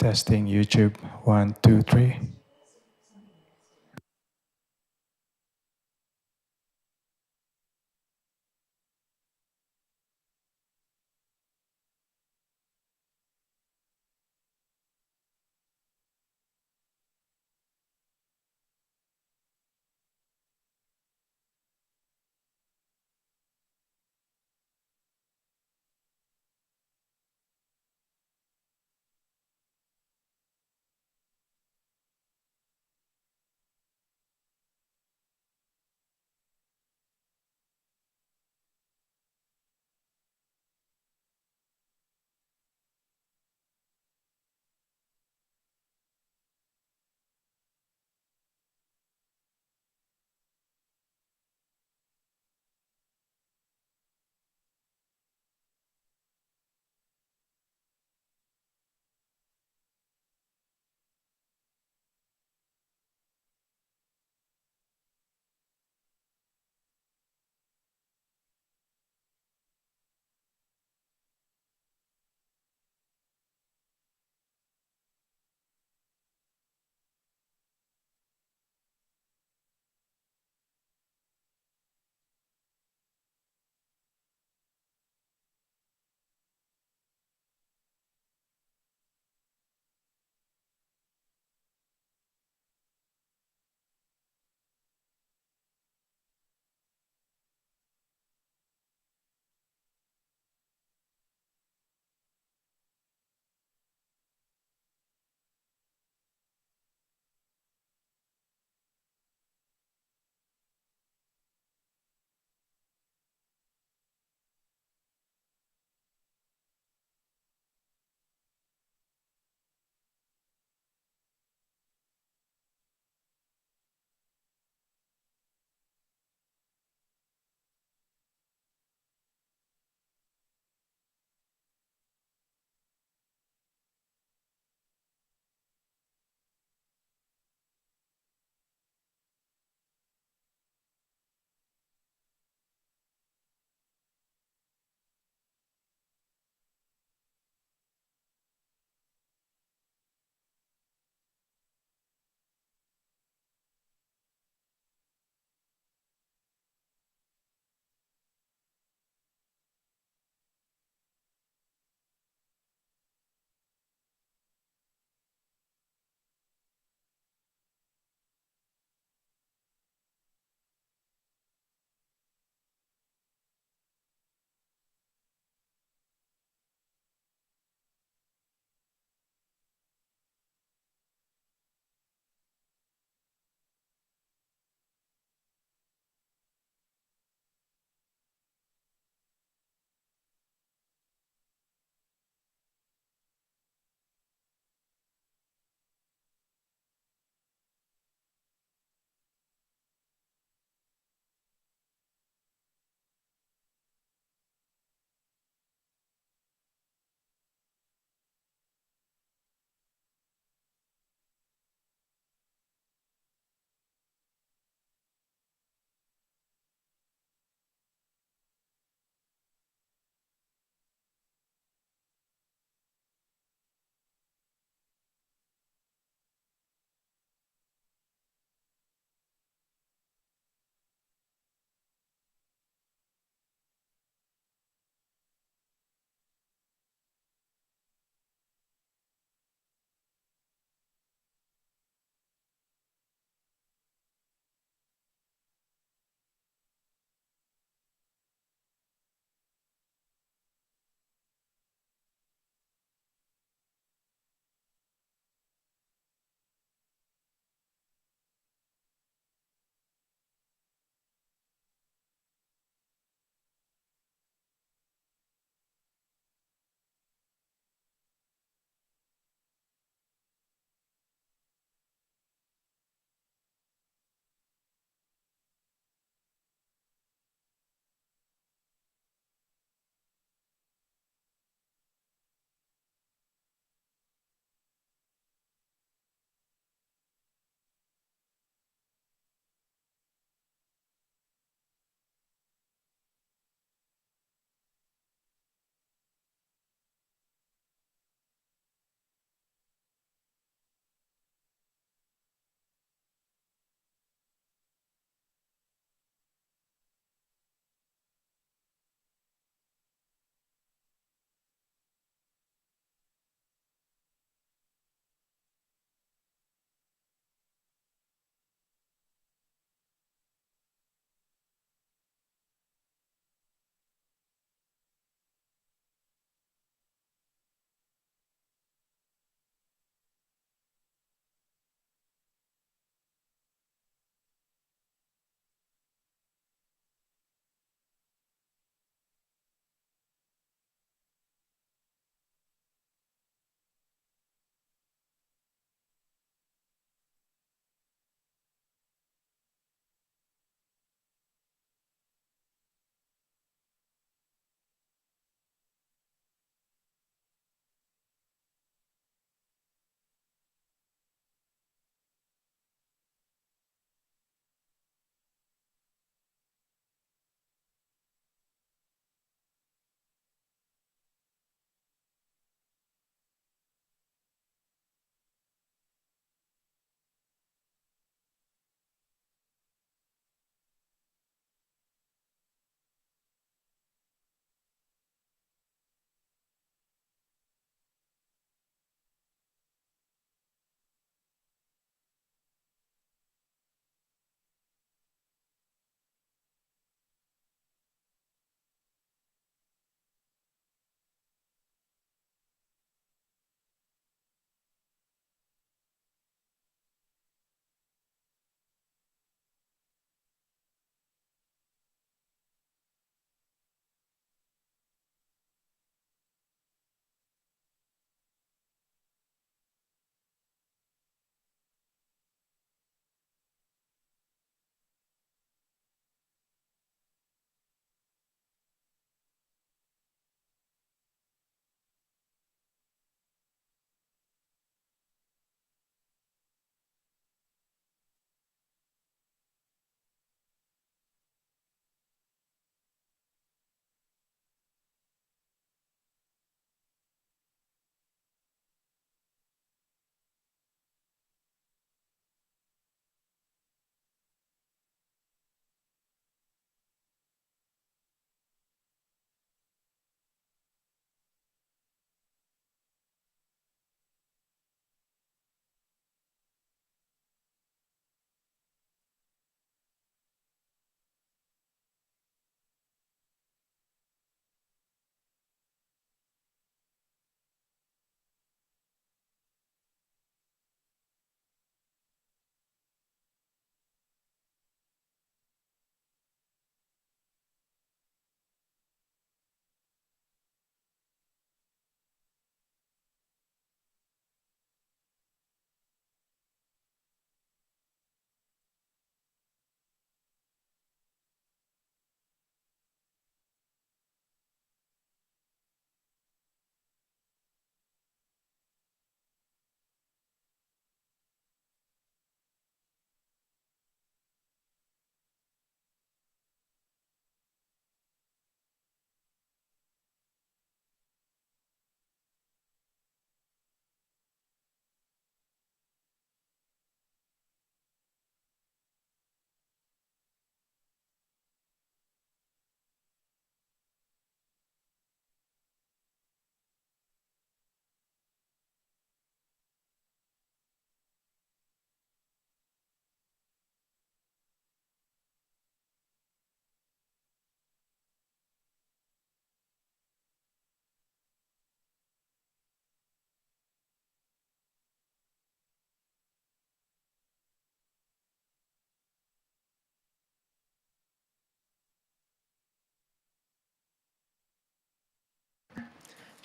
Testing YouTube. One, two, three.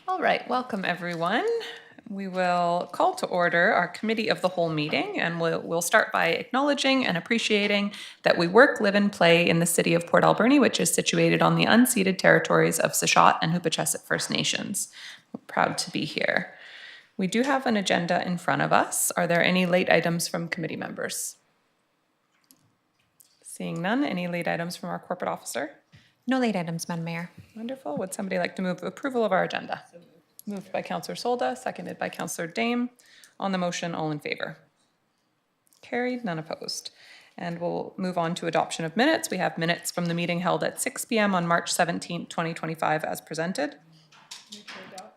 All right, welcome everyone. We will call to order our committee of the whole meeting, and we'll start by acknowledging and appreciating that we work, live, and play in the city of Port Alberni, which is situated on the unceded territories of Sechot and Hoopachesit First Nations. We're proud to be here. We do have an agenda in front of us. Are there any late items from committee members? Seeing none, any late items from our corporate officer? No late items, Madam Mayor. Wonderful. Would somebody like to move approval of our agenda? Moved by Councillor Solda, seconded by Councillor Dame. On the motion, all in favor? Carried, none opposed. And we'll move on to adoption of minutes. We have minutes from the meeting held at 6 p.m. on March 17th, 2025 as presented.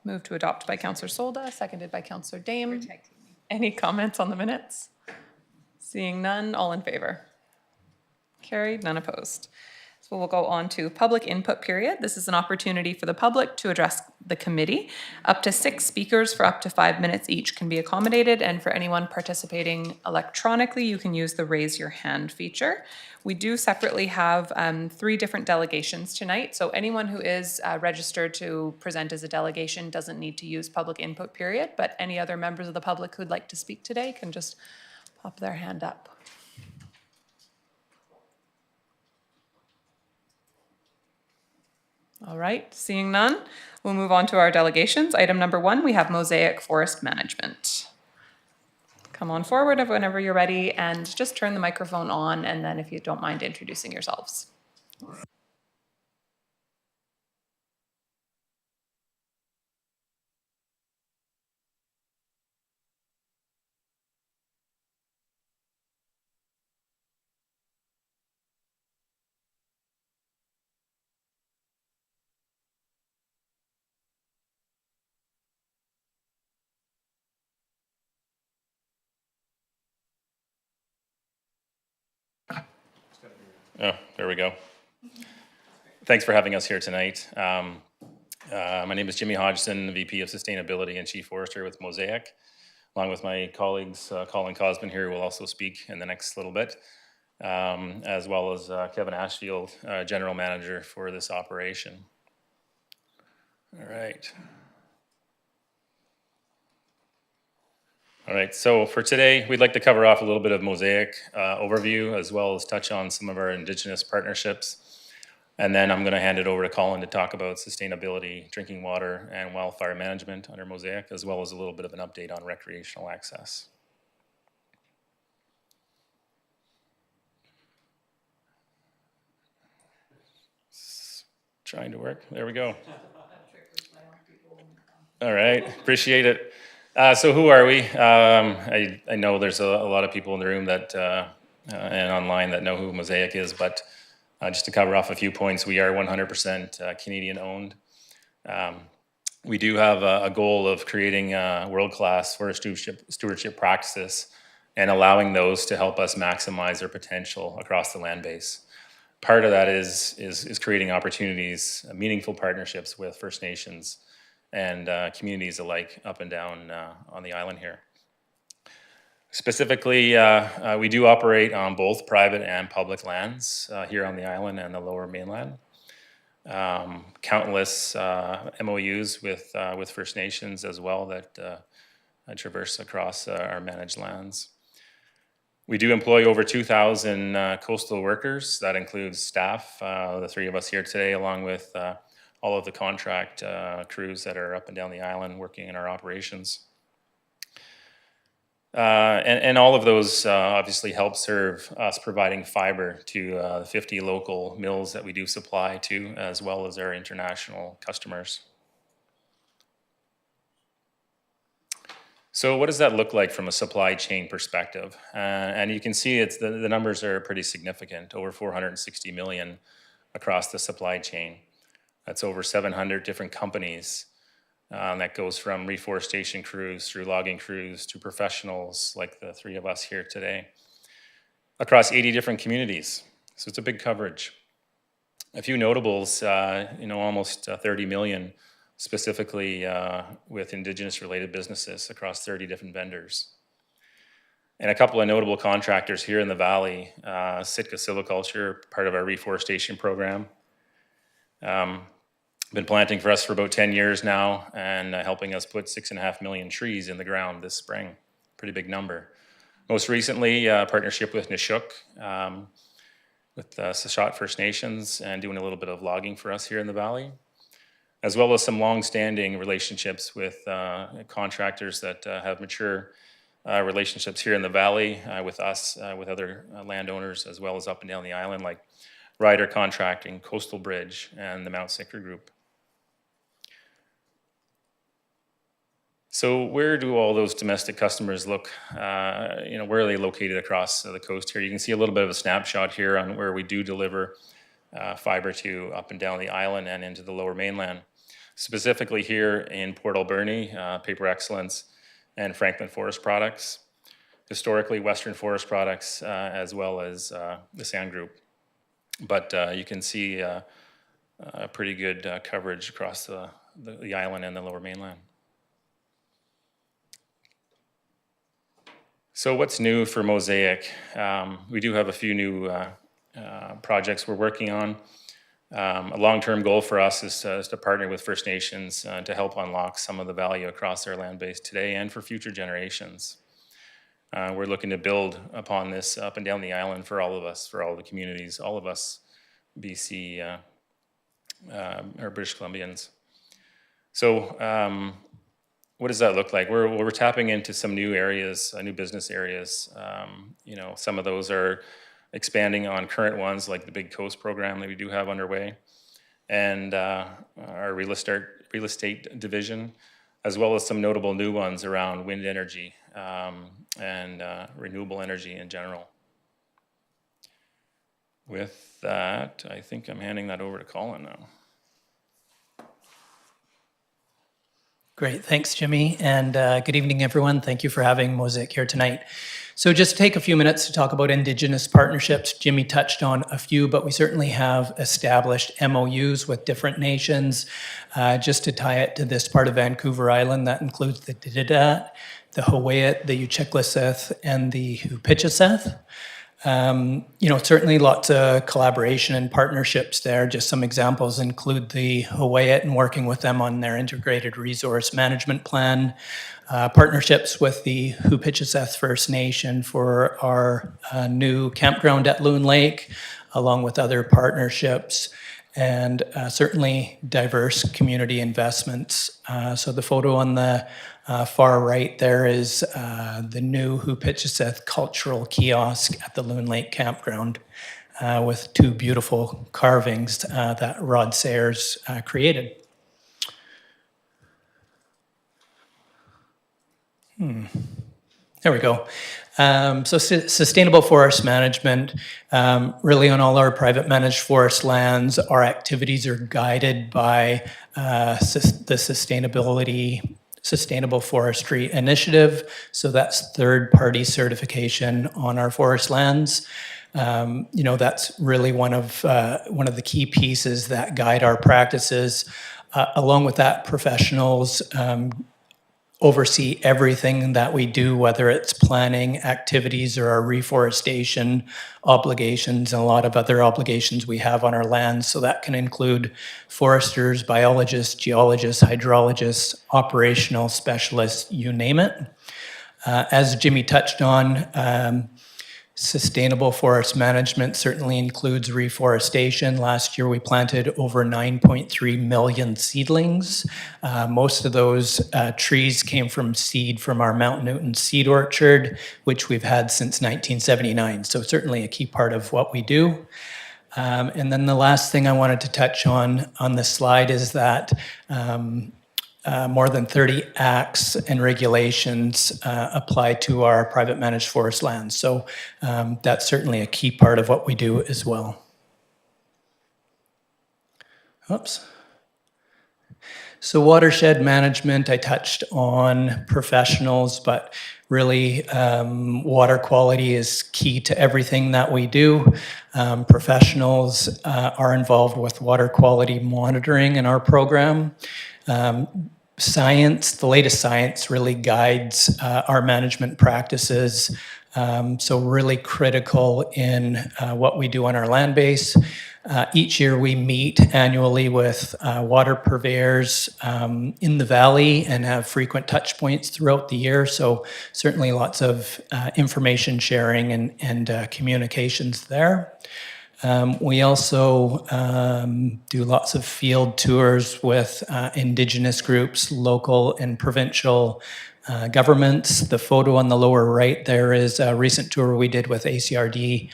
Moved to adopt by Councillor Solda, seconded by Councillor Dame. Any comments on the minutes? Seeing none, all in favor? Carried, none opposed. So we'll go on to public input period. This is an opportunity for the public to address the committee. Up to 6 speakers for up to 5 minutes each can be accommodated, and for anyone participating electronically, you can use the raise your hand feature. We do separately have 3 different delegations tonight, so anyone who is registered to present as a delegation doesn't need to use public input period, but any other members of the public who'd like to speak today can just pop their hand up. All right, seeing none, we'll move on to our delegations. Item number 1, we have Mosaic Forest Management. Come on forward whenever you're ready and just turn the microphone on, and then if you don't mind introducing yourselves. Oh, there we go. Thanks for having us here tonight. My name is Jimmy Hodgson, VP of Sustainability and Chief Forester with Mosaic. Along with my colleagues, Colin Cosman here will also speak in the next little bit, as well as Kevin Ashfield, General Manager for this operation. All right. All right, so for today, we'd like to cover off a little bit of Mosaic overview, as well as touch on some of our Indigenous partnerships. And then I'm going to hand it over to Colin to talk about sustainability, drinking water, and wildfire management under Mosaic, as well as a little bit of an update on recreational access. It's trying to work. There we go. All right, appreciate it. So who are we? I know there's a lot of people in the room that and online that know who Mosaic is, but just to cover off a few points, we are 100% Canadian owned. We do have a goal of creating world-class forest stewardship practices and allowing those to help us maximize their potential across the land base. Part of that is creating opportunities, meaningful partnerships with First Nations and communities alike up and down on the island here. Specifically, we do operate on both private and public lands here on the island and the lower mainland. Countless MOUs with First Nations as well that traverse across our managed lands. We do employ over 2,000 coastal workers. That includes staff, the 3 of us here today, along with all of the contract crews that are up and down the island working in our operations. And all of those obviously help serve us providing fiber to the 50 local mills that we do supply to, as well as our international customers. So what does that look like from a supply chain perspective? And you can see the numbers are pretty significant, over 460 million across the supply chain. That's over 700 different companies. That goes from reforestation crews through logging crews to professionals like the 3 of us here today, across 80 different communities. So it's a big coverage. A few notables, almost 30 million specifically with Indigenous related businesses across 30 different vendors. And a couple of notable contractors here in the Valley, Sitka Silviculture, part of our reforestation program. Been planting for us for about 10 years now, and helping us put 6.5 million trees in the ground this spring. Pretty big number. Most recently, partnership with Nishuk, with Sashat First Nations, and doing a little bit of logging for us here in the valley, as well as some long-standing relationships with contractors that have mature relationships here in the valley with us, with other landowners, as well as up and down the island, like Ryder Contracting, Coastal Bridge, and the Mount Sicker Group. So where do all those domestic customers look? Where are they located across the coast here? You can see a little bit of a snapshot here on where we do deliver fiber to up and down the island and into the lower mainland. Specifically here in Port Alberni, Paper Excellence and Franklin Forest Products. Historically, Western Forest Products, as well as the Sand Group. But you can see a pretty good coverage across the island and the lower mainland. So what's new for Mosaic? We do have a few new projects we're working on. A long-term goal for us is to partner with First Nations to help unlock some of the value across our land base today and for future generations. We're looking to build upon this up and down the island for all of us, for all the communities, all of us BC or British Columbians. So what does that look like? We're tapping into some new areas, new business areas. Some of those are expanding on current ones, like the Big Coast program that we do have underway, and our real estate division, as well as some notable new ones around wind energy and renewable energy in general. With that, I think I'm handing that over to Colin now. Great, thanks, Jimmy, and good evening, everyone. Thank you for having Mosaic here tonight. So just to take a few minutes to talk about Indigenous partnerships. Jimmy touched on a few, but we certainly have established MOUs with different nations. Just to tie it to this part of Vancouver Island, that includes the Dididat, the Hawaiiat, the Uchiklaseth, and the Hupichaseth. Certainly lots of collaboration and partnerships there. Just some examples include the Hawaiiat and working with them on their integrated resource management plan, partnerships with the Hupichaseth First Nation for our new campground at Loon Lake, along with other partnerships, and certainly diverse community investments. So the photo on the far right there is the new Hupichaseth cultural kiosk at the Loon Lake campground with two beautiful carvings that Rod Sayers created. There we go. So sustainable forest management, really on all our private managed forest lands, our activities are guided by the Sustainable Forestry Initiative. So that's third-party certification on our forest lands. That's really one of the key pieces that guide our practices. Along with that, professionals oversee everything that we do, whether it's planning activities or our reforestation obligations and a lot of other obligations we have on our lands. So that can include foresters, biologists, geologists, hydrologists, operational specialists, you name it. As Jimmy touched on, sustainable forest management certainly includes reforestation. Last year we planted over 9.3 million seedlings. Most of those trees came from seed from our Mount Newton seed orchard, which we've had since 1979. So certainly a key part of what we do. And then the last thing I wanted to touch on this slide is that more than 30 acts and regulations apply to our private managed forest lands. So that's certainly a key part of what we do as well. Oops. So watershed management, I touched on professionals, but really water quality is key to everything that we do. Professionals are involved with water quality monitoring in our program. Science, the latest science really guides our management practices. So really critical in what we do on our land base. Each year we meet annually with water purveyors in the valley and have frequent touch points throughout the year. So certainly lots of information sharing and communications there. We also do lots of field tours with Indigenous groups, local and provincial governments. The photo on the lower right there is a recent tour we did with ACRD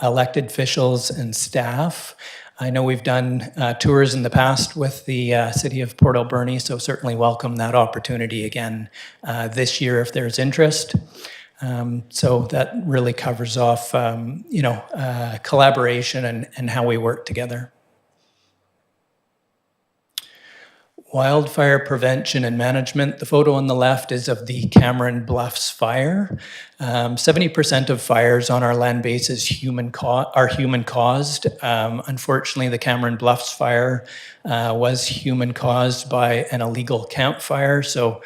elected officials and staff. I know we've done tours in the past with the City of Port Alberni, so certainly welcome that opportunity again this year if there's interest. So that really covers off, collaboration and how we work together. Wildfire prevention and management. The photo on the left is of the Cameron Bluffs fire. 70% of fires on our land base are human caused. Unfortunately, the Cameron Bluffs fire was human caused by an illegal campfire. So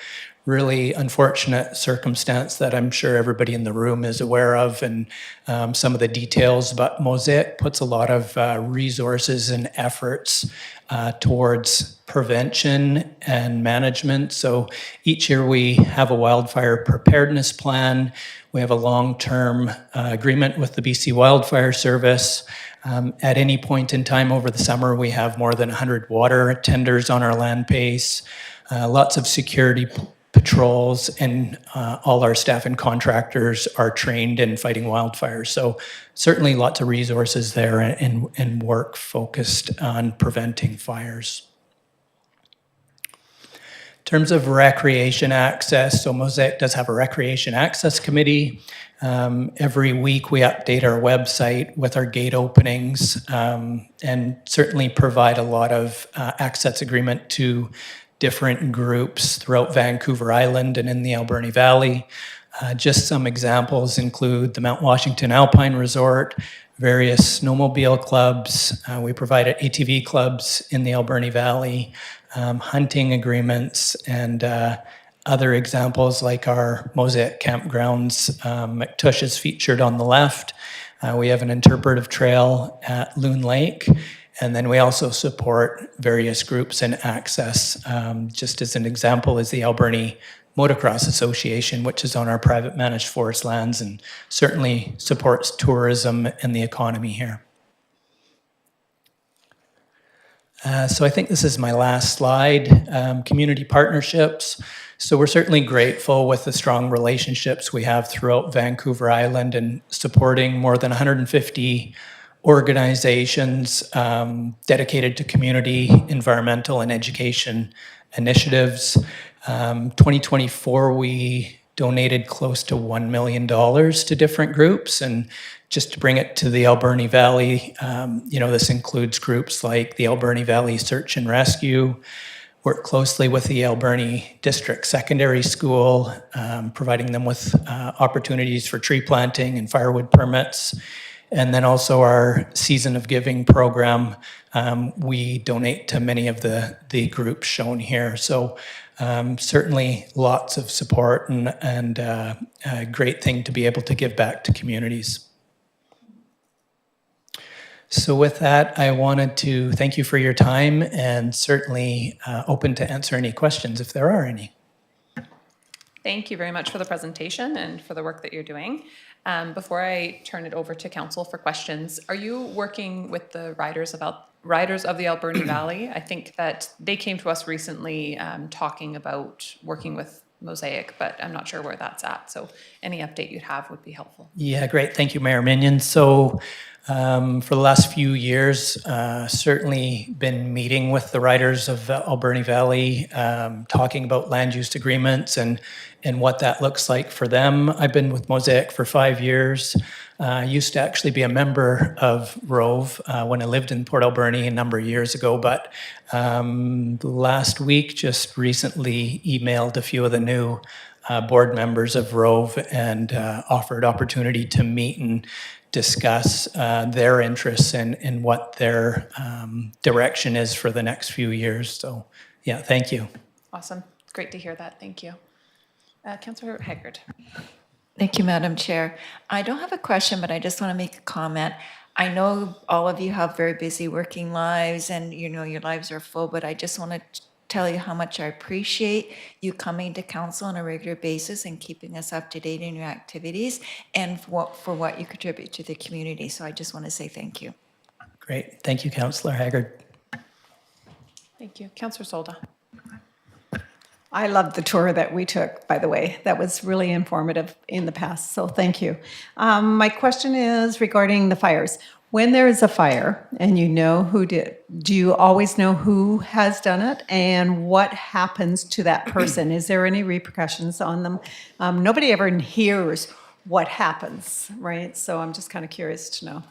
really unfortunate circumstance that I'm sure everybody in the room is aware of, and some of the details, but Mosaic puts a lot of resources and efforts towards prevention and management. So each year we have a wildfire preparedness plan. We have a long-term agreement with the BC Wildfire Service. At any point in time over the summer, we have more than 100 water tenders on our land base, lots of security patrols, and all our staff and contractors are trained in fighting wildfires. So certainly lots of resources there and work focused on preventing fires. In terms of recreation access, so Mosaic does have a recreation access committee. Every week we update our website with our gate openings and certainly provide a lot of access agreement to different groups throughout Vancouver Island and in the Alberni Valley. Just some examples include the Mount Washington Alpine Resort, various snowmobile clubs. We provide ATV clubs in the Alberni Valley, hunting agreements, and other examples like our Mosaic campgrounds. McTush is featured on the left. We have an interpretive trail at Loon Lake. And then we also support various groups in access. Just as an example is the Alberni Motocross Association, which is on our private managed forest lands and certainly supports tourism and the economy here. So I think this is my last slide, community partnerships. So we're certainly grateful with the strong relationships we have throughout Vancouver Island and supporting more than 150 organizations dedicated to community, environmental, and education initiatives. 2024, we donated close to $1 million to different groups. And just to bring it to the Alberni Valley, this includes groups like the Alberni Valley Search and Rescue, work closely with the Alberni District Secondary School, providing them with opportunities for tree planting and firewood permits. And then also our Season of Giving program, we donate to many of the groups shown here. So certainly lots of support and a great thing to be able to give back to communities. So with that, I wanted to thank you for your time and certainly open to answer any questions if there are any. Thank you very much for the presentation and for the work that you're doing. Before I turn it over to council for questions, are you working with the riders of the Alberni Valley? I think that they came to us recently talking about working with Mosaic, but I'm not sure where that's at. So any update you'd have would be helpful. Yeah, great. Thank you, Mayor Minion. So for the last few years, certainly been meeting with the riders of Alberni Valley, talking about land use agreements and what that looks like for them. I've been with Mosaic for 5 years. I used to actually be a member of Rove when I lived in Port Alberni a number of years ago, but last week just recently emailed a few of the new board members of Rove and offered opportunity to meet and discuss their interests and what their direction is for the next few years. So yeah, thank you. Awesome. It's great to hear that. Thank you. Councillor Haggard. Thank you, Madam Chair. I don't have a question, but I just want to make a comment. I know all of you have very busy working lives and, you know, your lives are full, but I just want to tell you how much I appreciate you coming to council on a regular basis and keeping us up to date in your activities and for what you contribute to the community. So I just want to say thank you. Great. Thank you, Councillor Haggard. Thank you. Councillor Solda. I loved the tour that we took, by the way. That was really informative in the past, so thank you. My question is regarding the fires. When there is a fire and you know who did, do you always know who has done it and what happens to that person? Is there any repercussions on them? Nobody ever hears what happens, right? So I'm just kind of curious to know.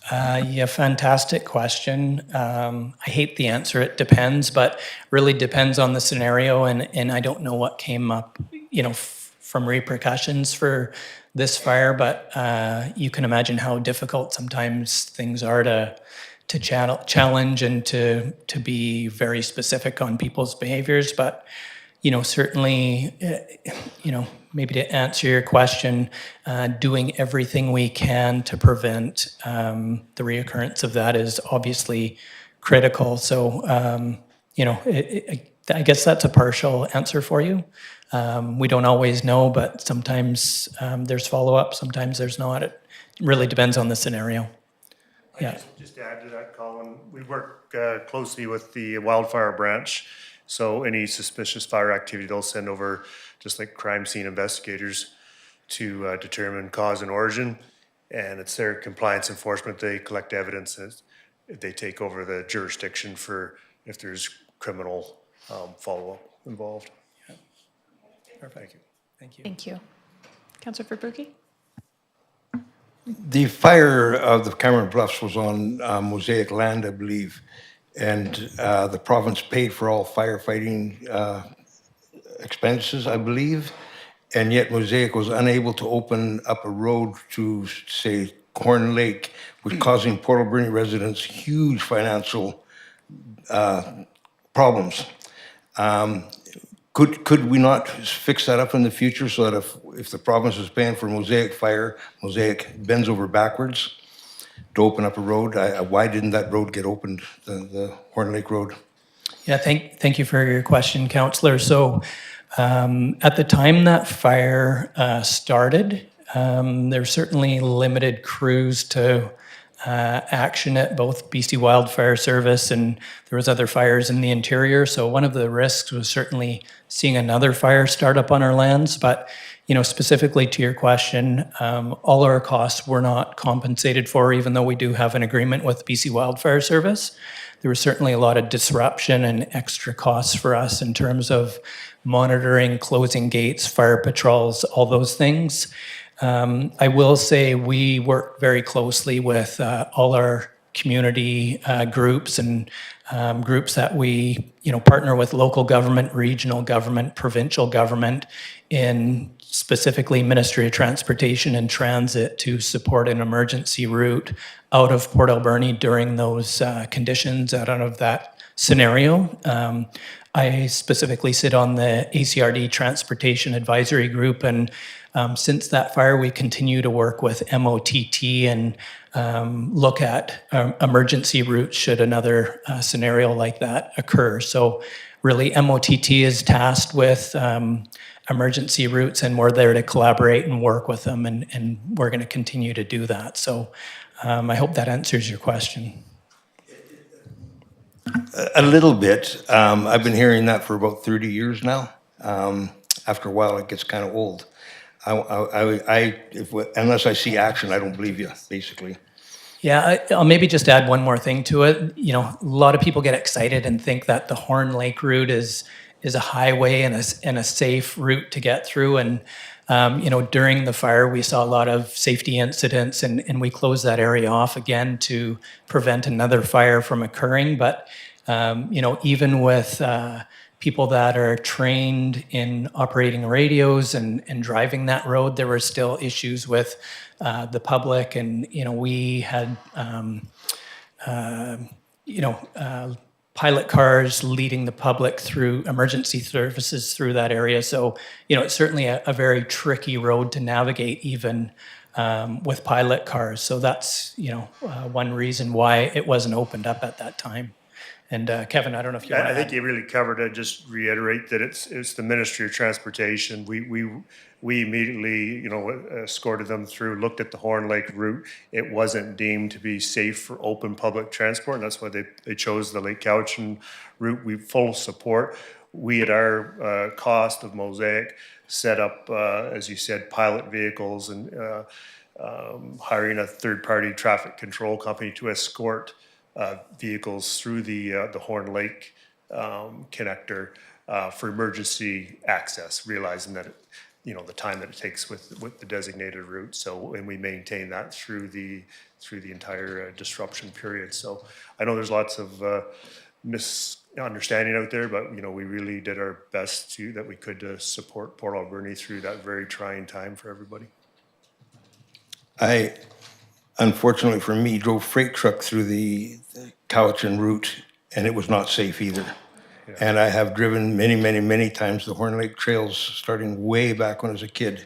Yeah, fantastic question. I hate the answer, it depends, but really depends on the scenario, and I don't know what came up, you know, from repercussions for this fire, but you can imagine how difficult sometimes things are to challenge and to be very specific on people's behaviors. But you know, certainly, you know, maybe to answer your question, doing everything we can to prevent the reoccurrence of that is obviously critical. So, you know, I guess that's a partial answer for you. We don't always know, but sometimes there's follow-up, sometimes there's not. It really depends on the scenario. Yeah. Just to add to that, Colin, we work closely with the wildfire branch. So any suspicious fire activity, they'll send over just like crime scene investigators to determine cause and origin. And it's their compliance enforcement. They collect evidence and they take over the jurisdiction for if there's criminal follow-up involved. Yeah. Perfect. Thank you. Thank you. Councillor Verbrugge? The fire of the Cameron Bluffs was on Mosaic land, I believe, and the province paid for all firefighting expenses, I believe, and yet Mosaic was unable to open up a road to, say, Horn Lake, which causing Port Alberni residents huge financial problems. Could we not fix that up in the future so that if the province is paying for Mosaic fire, Mosaic bends over backwards to open up a road? Why didn't that road get opened, the Horn Lake Road? Yeah, thank you for your question, Councillor. So at the time that fire started, there were certainly limited crews to action at both BC Wildfire Service, and there was other fires in the interior. So one of the risks was certainly seeing another fire start up on our lands. But you know, specifically to your question, all our costs were not compensated for, even though we do have an agreement with BC Wildfire Service. There was certainly a lot of disruption and extra costs for us in terms of monitoring, closing gates, fire patrols, all those things. I will say we work very closely with all our community groups and groups that we, you know, partner with local government, regional government, provincial government in specifically Ministry of Transportation and Transit to support an emergency route out of Port Alberni during those conditions, out of that scenario. I specifically sit on the ACRD Transportation Advisory Group, and since that fire, we continue to work with MOTT and look at emergency routes should another scenario like that occur. So really, MOTT is tasked with emergency routes, and we're there to collaborate and work with them, and we're going to continue to do that. So I hope that answers your question. A little bit. I've been hearing that for about 30 years now. After a while, it gets kind of old. Unless I see action, I don't believe you, basically. Yeah, I'll maybe just add one more thing to it. You know, a lot of people get excited and think that the Horn Lake route is a highway and a safe route to get through. And you know, during the fire, we saw a lot of safety incidents, and we closed that area off again to prevent another fire from occurring. But you know, even with people that are trained in operating radios and driving that road, there were still issues with the public. And you know, we had you know, pilot cars leading the public through emergency services through that area. So, you know, it's certainly a very tricky road to navigate even with pilot cars. So that's, one reason why it wasn't opened up at that time. And Kevin, I don't know if you want I to think add. you really covered it. Just reiterate that it's the Ministry of Transportation. We immediately, escorted them through, looked at the Horn Lake route. It wasn't deemed to be safe for open public transport, and that's why they chose the Lake Cowichan route. We full support. We, at our cost of Mosaic, set up, as you said, pilot vehicles and hiring a third-party traffic control company to escort vehicles through the Horn Lake connector for emergency access, realizing that the time that it takes with the designated route. So, and we maintain that through the entire disruption period. So, I know there's lots of misunderstanding out there, but we really did our best that we could to support Port Alberni through that very trying time for everybody. I, unfortunately for me, drove freight truck through the Cowichan route, and it was not safe either. Yeah. And I have driven many, many, many times the Horn Lake trails, starting way back when I was a kid,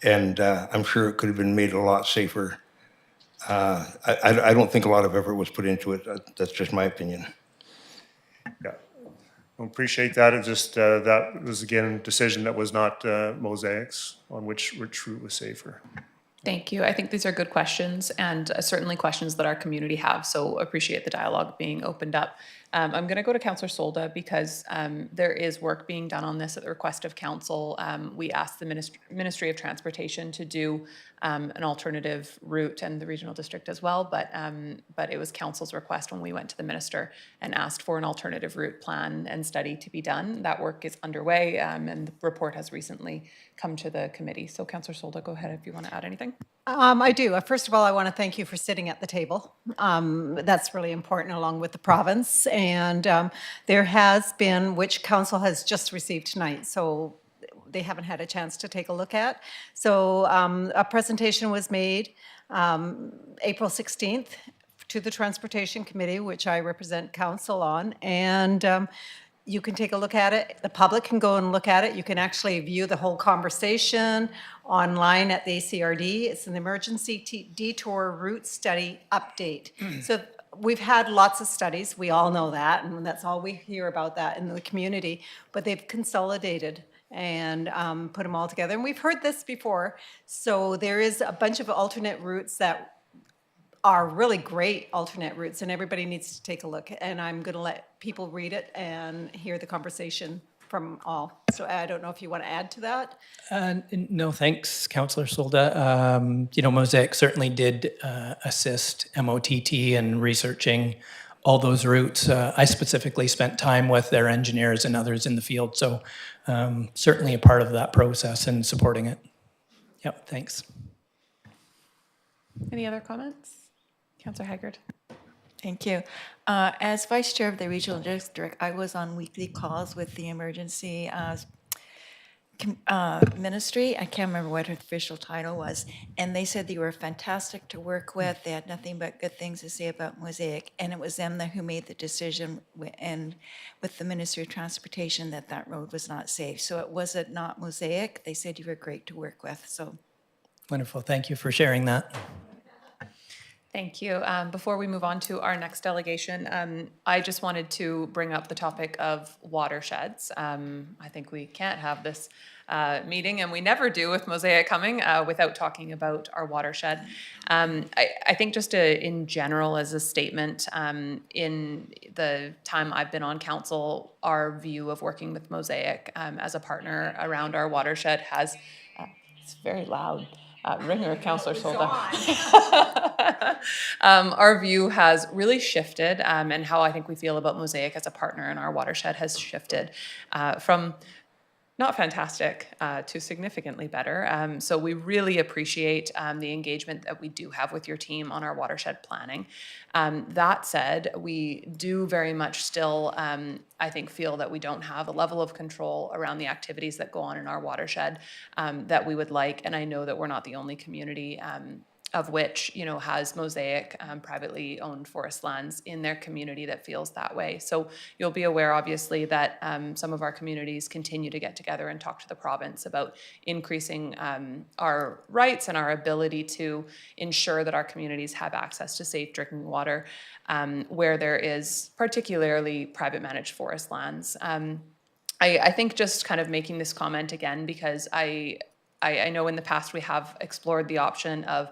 and I'm sure it could have been made a lot safer. I don't think a lot of effort was put into it. That's just my opinion. Yeah, I appreciate that. It just that was again a decision that was not Mosaic's on which route was safer. Thank you. I think these are good questions and certainly questions that our community have. So appreciate the dialogue being opened up. I'm going to go to Councillor Solda because there is work being done on this at the request of council. We asked the Ministry of Transportation to do an alternative route and the regional district as well, but it was council's request when we went to the minister and asked for an alternative route plan and study to be done. That work is underway and the report has recently come to the committee. So Councillor Solda, go ahead if you want to add anything. I do. First of all, I want to thank you for sitting at the table. That's really important along with the province. And there has been, which council has just received tonight, so they haven't had a chance to take a look at. So a presentation was made April 16th to the Transportation Committee, which I represent council on. And you can take a look at it. The public can go and look at it. You can actually view the whole conversation online at the ACRD. It's an emergency detour route study update. So we've had lots of studies. We all know that, and that's all we hear about that in the community. But they've consolidated and put them all together. And we've heard this before. So there is a bunch of alternate routes that are really great alternate routes, and everybody needs to take a look. And I'm going to let people read it and hear the conversation from all. So I don't know if you want to add to that. No, thanks, Councillor Solda. Mosaic certainly did assist MOTT in researching all those routes. I specifically spent time with their engineers and others in the field, so certainly a part of that process and supporting it. Yep, thanks. Any other comments? Councillor Haggard. Thank you. As Vice Chair of the Regional District, I was on weekly calls with the emergency ministry. I can't remember what her official title was. And they said they were fantastic to work with. They had nothing but good things to say about Mosaic. And it was them who made the decision and with the Ministry of Transportation that road was not safe. So it wasn't not Mosaic. They said you were great to work with. So Wonderful. Thank you for sharing that. Thank you. Before we move on to our next delegation, I just wanted to bring up the topic of watersheds. I think we can't have this meeting, and we never do with Mosaic coming, without talking about our watershed. I think just in general as a statement, in the time I've been on council, our view of working with Mosaic as a partner around our watershed has, it's very loud. Ringer, Councillor Solda. Our view has really shifted, and how I think we feel about Mosaic as a partner in our watershed has shifted from not fantastic to significantly better. So we really appreciate the engagement that we do have with your team on our watershed planning. That said, we do very much still, I think, feel that we don't have a level of control around the activities that go on in our watershed that we would like. And I know that we're not the only community of which, you know, has Mosaic privately owned forest lands in their community that feels that way. So you'll be aware, obviously, that some of our communities continue to get together and talk to the province about increasing our rights and our ability to ensure that our communities have access to safe drinking water where there is particularly private managed forest lands. I think just kind of making this comment again because I know in the past we have explored the option of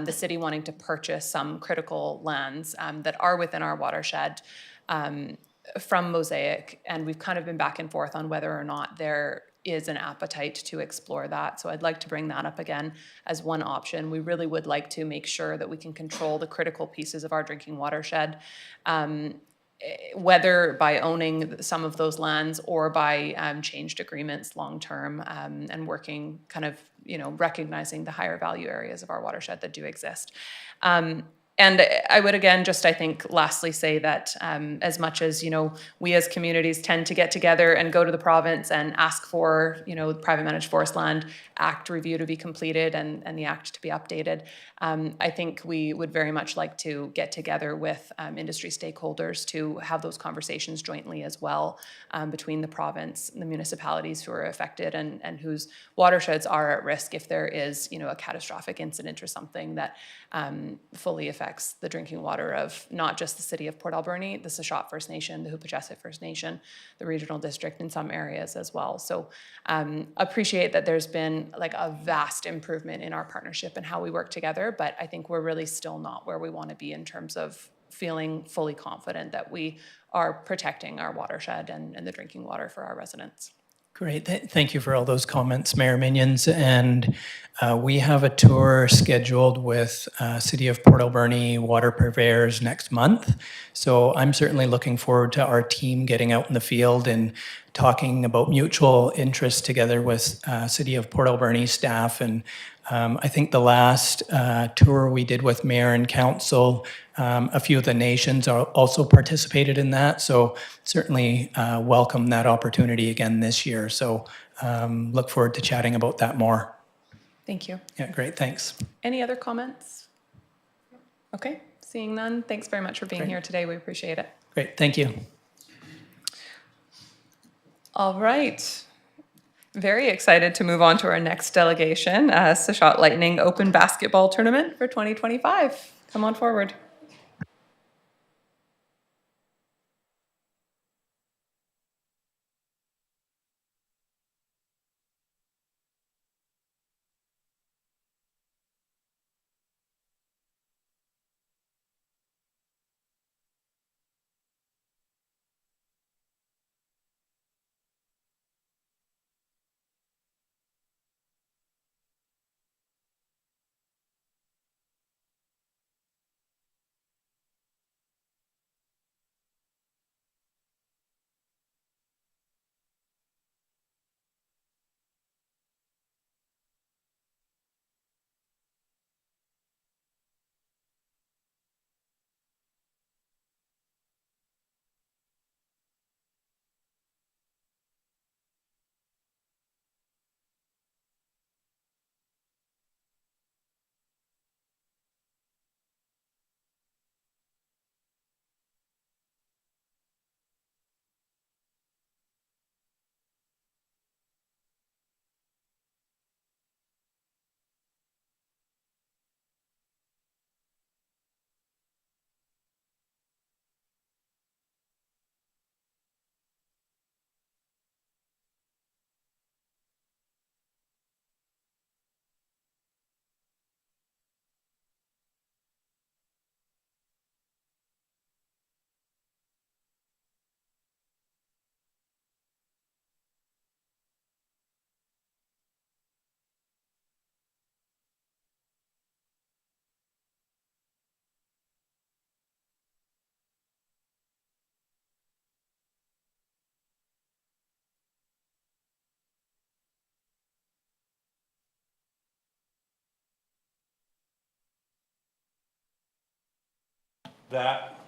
the city wanting to purchase some critical lands that are within our watershed from Mosaic, and we've kind of been back and forth on whether or not there is an appetite to explore that. So I'd like to bring that up again as one option. We really would like to make sure that we can control the critical pieces of our drinking watershed. Whether by owning some of those lands or by changed agreements long term and working kind of, you know, recognizing the higher value areas of our watershed that do exist. And I would again just, I think, lastly say that as much as, you know, we as communities tend to get together and go to the province and ask for, you know, Private Managed Forest Land Act review to be completed and the act to be updated, I think we would very much like to get together with industry stakeholders to have those conversations jointly as well between the province and the municipalities who are affected and whose watersheds are at risk if there is, you know, a catastrophic incident or something that fully affects the drinking water of not just the city of Port Alberni, the Sechot First Nation, the Hoopachassett First Nation, the regional district in some areas as well. So appreciate that there's been like a vast improvement in our partnership and how we work together, but I think we're really still not where we want to be in terms of feeling fully confident that we are protecting our watershed and the drinking water for our residents. Great. Thank you for all those comments, Mayor Minions. And we have a tour scheduled with City of Port Alberni water purveyors next month. So I'm certainly looking forward to our team getting out in the field and talking about mutual interests together with City of Port Alberni staff. And I think the last tour we did with Mayor and Council, a few of the nations also participated in that. So certainly welcome that opportunity again this year. So look forward to chatting about that more. Thank you. Yeah, great, thanks. Any other comments? Okay, seeing none, thanks very much for being here today. We appreciate it. Great, thank you. All right. Very excited to move on to our next delegation, Sechot Lightning Open Basketball Tournament for 2025. Come on forward. That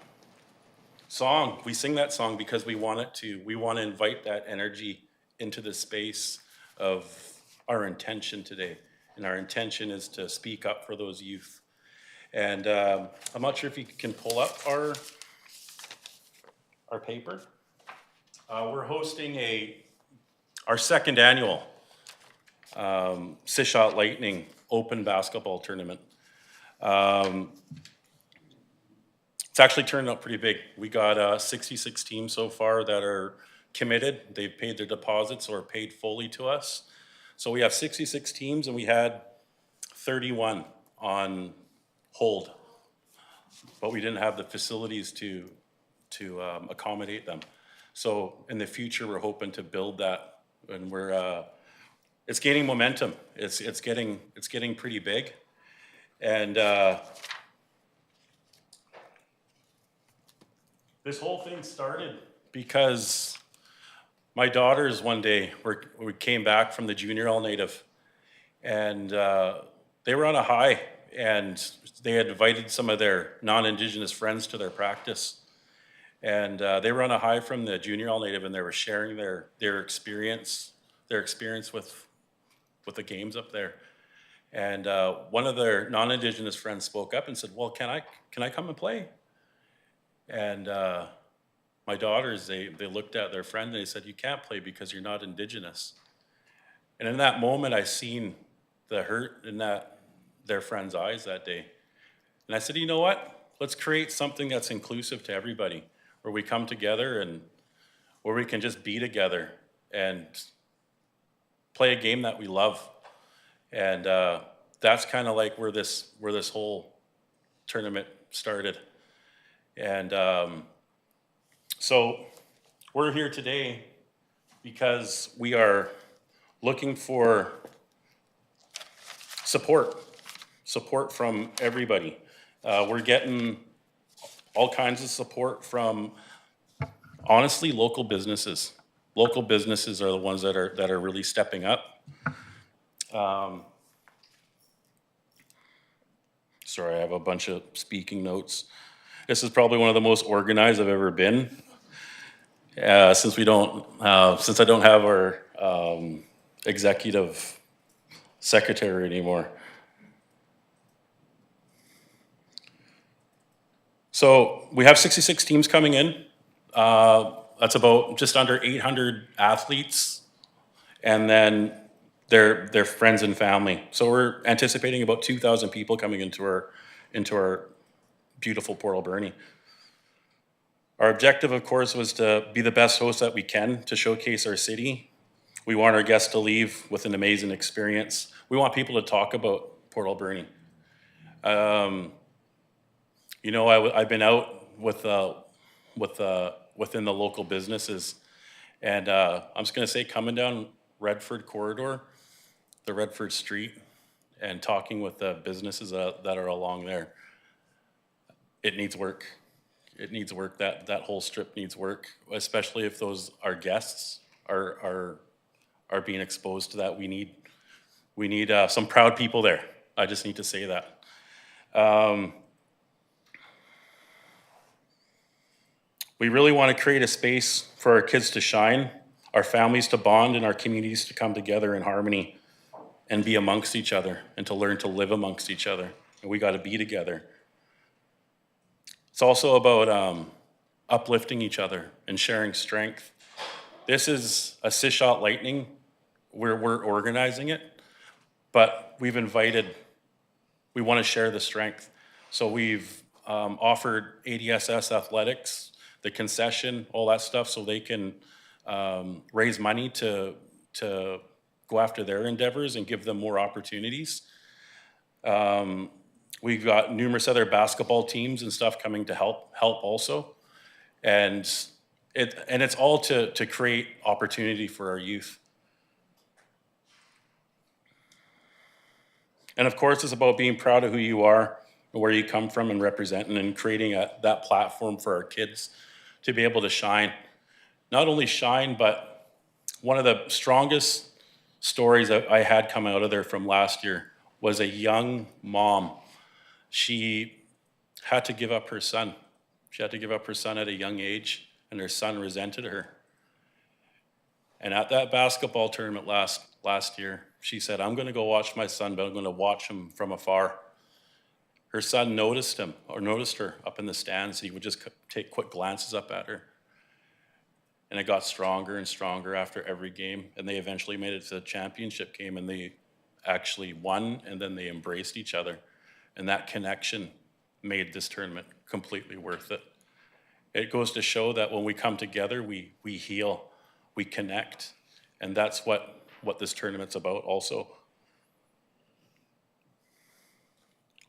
song, we sing that song because we want it to. We want to invite that energy into the space of our intention today. And our intention is to speak up for those youth And I'm not sure if you can pull up our paper. We're hosting our second annual Sishot Lightning Open Basketball Tournament. It's actually turned out pretty big. We got 66 teams so far that are committed. They've paid their deposits or paid fully to us. So we have 66 teams and we had 31 on hold, but we didn't have the facilities to accommodate them. So in the future, we're hoping to build that, and it's gaining momentum. It's getting pretty big, and this whole thing started because my daughters one day we came back from the junior all-native, and they were on a high, and they had invited some of their non-Indigenous friends to their practice. And they were on a high from the junior all-native, and they were sharing their experience with the games up there. And one of their non-Indigenous friends spoke up and said, "Well, can I come and play?" And my daughters, they looked at their friend and they said, "You can't play because you're not Indigenous." And in that moment, I seen the hurt in their friend's eyes that day. And I said, "You know what? Let's create something that's inclusive to everybody, where we come together and where we can just be together and play a game that we love." And that's kind of like where this whole tournament started. And so we're here today because we are looking for support from everybody. We're getting all kinds of support from, honestly, local businesses. Local businesses are the ones that are really stepping up. Sorry, I have a bunch of speaking notes. This is probably one of the most organized I've ever been. Since I don't have our executive secretary anymore. So we have 66 teams coming in. That's about just under 800 athletes, and then their friends and family. So we're anticipating about 2,000 people coming into our beautiful Port Alberni. Our objective, of course, was to be the best host that we can to showcase our city. We want our guests to leave with an amazing experience. We want people to talk about Port Alberni. I've been out within the local businesses, and I'm just gonna say, coming down Redford corridor, the Redford Street, and talking with the businesses that are along there, it needs work. It needs work. That whole strip needs work, especially if those our guests are being exposed to that. We need some proud people there. I just need to say that. We really want to create a space for our kids to shine, our families to bond, and our communities to come together in harmony and be amongst each other and to learn to live amongst each other. And we got to be together. It's also about uplifting each other and sharing strength. This is a Sishot Lightning where we're organizing it, but we want to share the strength. So we've offered ADSS athletics, the concession, all that stuff, so they can raise money to go after their endeavors and give them more opportunities. We've got numerous other basketball teams and stuff coming to help also. And it's all to create opportunity for our youth. And of course, it's about being proud of who you are, where you come from, and representing and creating that platform for our kids to be able to shine. Not only shine, but one of the strongest stories that I had come out of there from last year was a young mom. She had to give up her son. She had to give up her son at a young age, and her son resented her. And at that basketball tournament last year, she said, "I'm going to go watch my son, but I'm going to watch him from afar." her son noticed her up in the stands. He would just take quick glances up at her. And it got stronger and stronger after every game. And they eventually made it to the championship game, and they actually won, and then they embraced each other. And that connection made this tournament completely worth it. It goes to show that when we come together, we heal, we connect. And that's what this tournament's about also.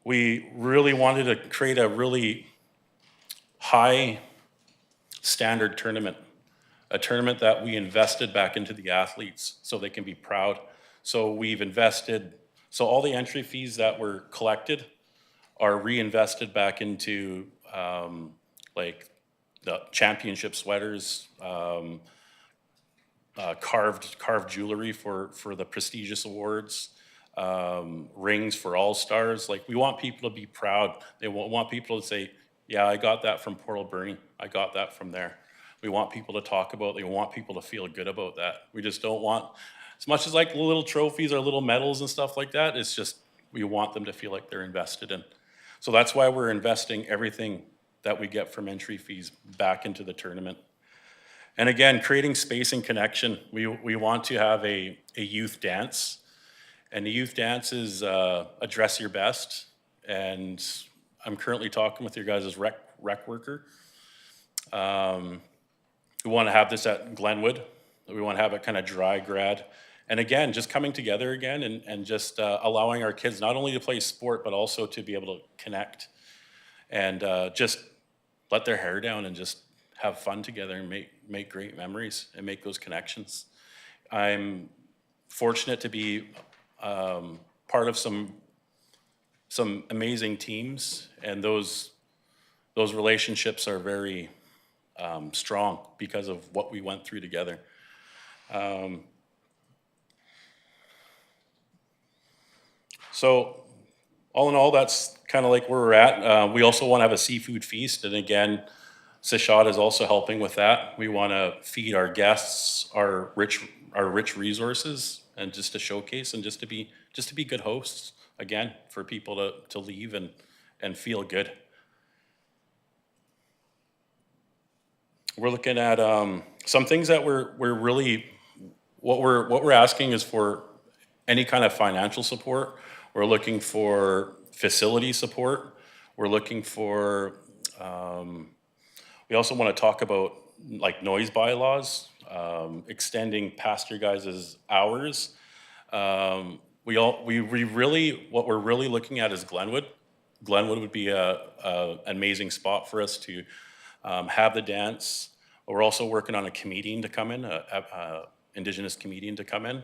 We really wanted to create a really high standard tournament. A tournament that we invested back into the athletes so they can be proud. So we've invested, so all the entry fees that were collected are reinvested back into like the championship sweaters, carved jewelry for the prestigious awards, rings for all-stars. Like, we want people to be proud. They want people to say, yeah, I got that from Port Alberni. I got that from there. We want people to talk about, they want people to feel good about that. We just don't want, as much as like little trophies or little medals and stuff like that, it's just, we want them to feel like they're invested in. So that's why we're investing everything that we get from entry fees back into the tournament. And again, creating space and connection. We want to have a youth dance. And the youth dance is a dress your best. And I'm currently talking with your guys' rec worker. We want to have this at Glenwood. We want to have it kind of dry grad. And again, just coming together again and just allowing our kids not only to play sport, but also to be able to connect and just let their hair down and just have fun together and make great memories and make those connections. I'm fortunate to be part of some amazing teams, and those relationships are very strong because of what we went through together. So all in all, that's kind of like where we're at. We also want to have a seafood feast, and again, Sashad is also helping with that. We want to feed our guests our rich resources, and just to showcase and just to be good hosts again for people to leave and feel good. We're looking at some things that we're really, what we're asking is for any kind of financial support. We're looking for facility support. We're looking for, we also want to talk about like noise bylaws, extending past your guys' hours. What we're really looking at is Glenwood. Glenwood would be an amazing spot for us to have the dance. We're also working on a comedian to come in, a Indigenous comedian to come in.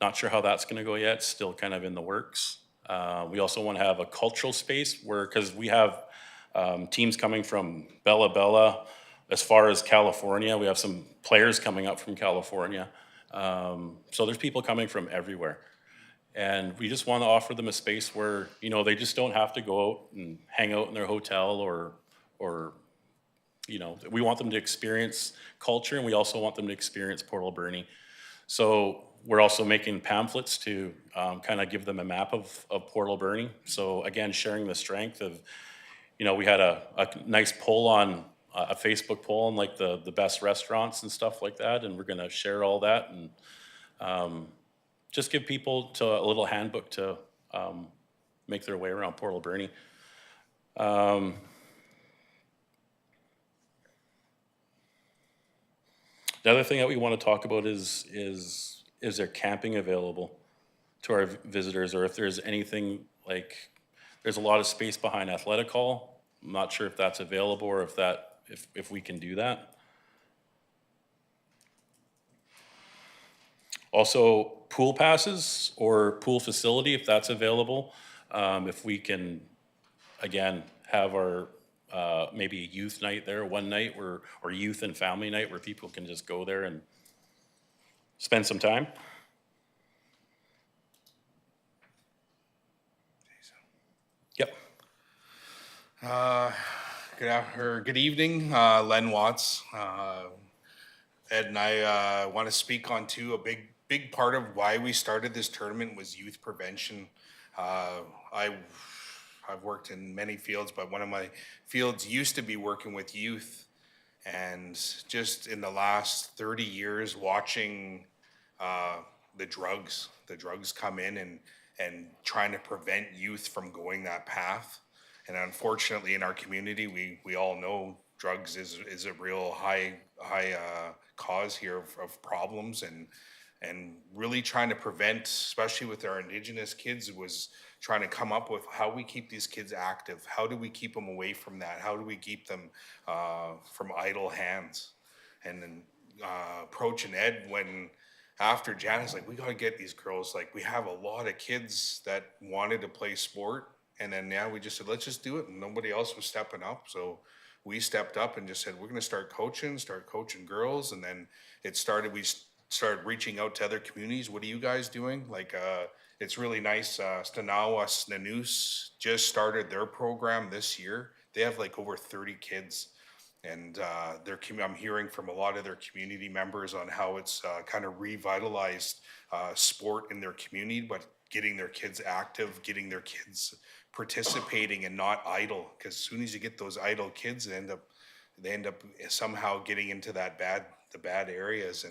Not sure how that's going to go yet. Still kind of in the works. We also want to have a cultural space because we have teams coming from Bella Bella as far as California. We have some players coming up from California. So there's people coming from everywhere. And we just want to offer them a space where, they just don't have to go out and hang out in their hotel or we want them to experience culture, and we also want them to experience Port Alberni. So we're also making pamphlets to kind of give them a map of Port Alberni. So again, sharing the strength of, we had a nice poll on a Facebook poll on like the best restaurants and stuff like that, and we're going to share all that and just give people a little handbook to make their way around Port Alberni. The other thing that we want to talk about is there camping available to our visitors, or if there's anything like, there's a lot of space behind athletic hall. I'm not sure if that's available or if we can do that. Also, pool passes or pool facility, if that's available. If we can, again, have our maybe a youth night there one night, or youth and family night where people can just go there and spend some time. Yep. Good evening, Len Watts. Ed and I want to speak on a big part of why we started this tournament was youth prevention. I I've worked in many fields, but one of my fields used to be working with youth. And just in the last 30 years, watching the drugs come in and trying to prevent youth from going that path. And unfortunately, in our community, we all know drugs is a real high cause here of problems, and really trying to prevent, especially with our Indigenous kids, was trying to come up with how we keep these kids active. How do we keep them away from that? How do we keep them from idle hands? And then approaching Ed when after Janet's like, we got to get these girls. Like, we have a lot of kids that wanted to play sport, and then yeah, we just said let's just do it. And nobody else was stepping up, so we stepped up and just said we're going to start coaching girls. And then it started. We started reaching out to other communities. What are you guys doing? Like, it's really nice. Stanawas Nanus just started their program this year. They have like over 30 kids. And I'm hearing from a lot of their community members on how it's kind of revitalized sport in their community, but getting their kids active, getting their kids participating and not idle. Because as soon as you get those idle kids, they end up somehow getting into the bad areas.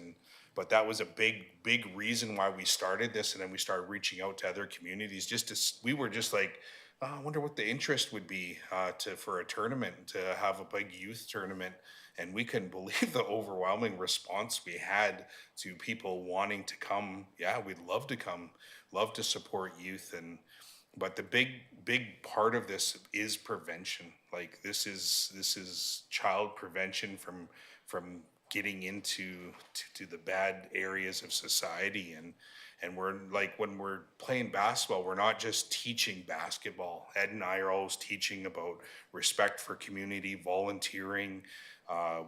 But that was a big reason why we started this, and then we started reaching out to other communities. We were just like, oh, I wonder what the interest would be for a tournament, to have a big youth tournament. And we couldn't believe the overwhelming response we had to people wanting to come. Yeah, we'd love to come, love to support youth. But the big part of this is prevention. Like, this is child prevention from getting into the bad areas of society. And we're like, when we're playing basketball, we're not just teaching basketball. Ed and I are always teaching about respect for community, volunteering.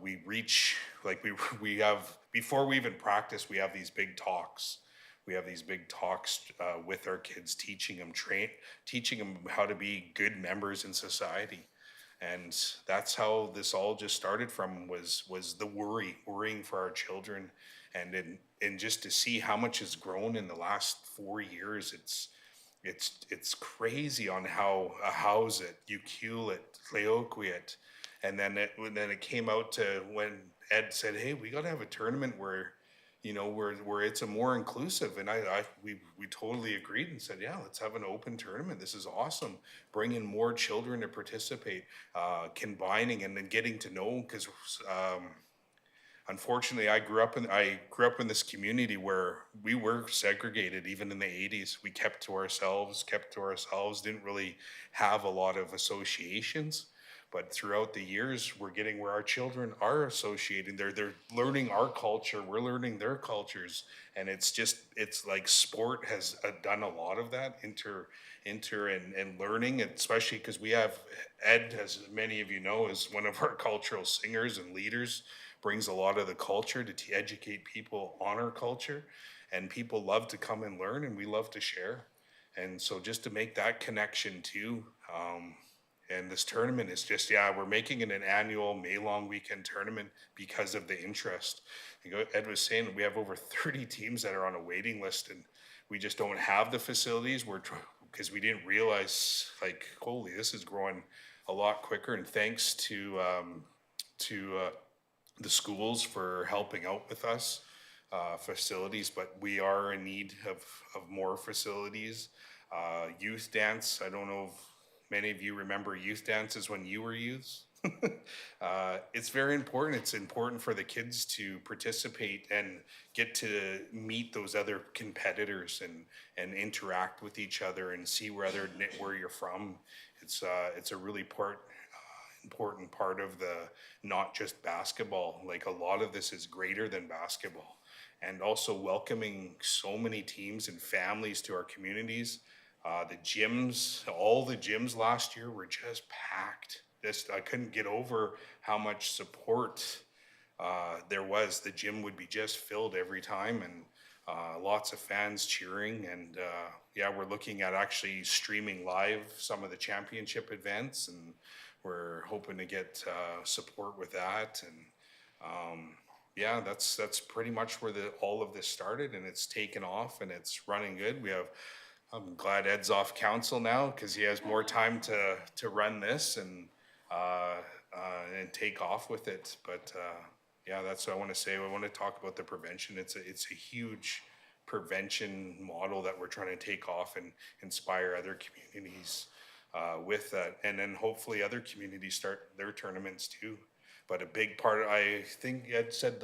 We reach, like, we have, before we even practice, we have these big talks. We have these big talks with our kids, teaching them how to be good members in society. And that's how this all just started from, was the worrying for our children. And just to see how much has grown in the last 4 years, it's crazy on how Howsit, Ukiulit, Tleoquiet, and then it came out to when Ed said, hey, we got to have a tournament where, where it's a more inclusive. And we totally agreed and said, yeah, let's have an open tournament. This is awesome. Bring in more children to participate, combining and then getting to know, because unfortunately, I grew up in this community where we were segregated. Even in the 80s, we kept to ourselves, didn't really have a lot of associations. But throughout the years, we're getting where our children are associating. They're learning our culture. We're learning their cultures, and it's like sport has done a lot of that and learning, especially because we have Ed, as many of you know, is one of our cultural singers and leaders. Brings a lot of the culture to educate people on our culture, and people love to come and learn, and we love to share. And so just to make that connection too. And this tournament is just, we're making it an annual May long weekend tournament because of the interest. Ed was saying we have over 30 teams that are on a waiting list, and we just don't have the facilities. Because we didn't realize, like, holy, this is growing a lot quicker. And thanks to the schools for helping out with us, facilities, but we are in need of more facilities. Youth dance, I don't know if many of you remember youth dances when you were youths. It's very important. It's important for the kids to participate and get to meet those other competitors and interact with each other and see where you're from. It's a really important part of the, not just basketball. Like, a lot of this is greater than basketball, and also welcoming so many teams and families to our communities. The gyms, all the gyms last year were just packed. I couldn't get over how much support there was. The gym would be just filled every time, and lots of fans cheering. And we're looking at actually streaming live some of the championship events, and we're hoping to get support with that. And that's pretty much where all of this started, and it's taken off and it's running good. We have I'm glad Ed's off council now because he has more time to run this and take off with it. But yeah, that's what I want to say. I want to talk about the prevention. It's a huge prevention model that we're trying to take off and inspire other communities with that, and then hopefully other communities start their tournaments too. But a big part, I think Ed said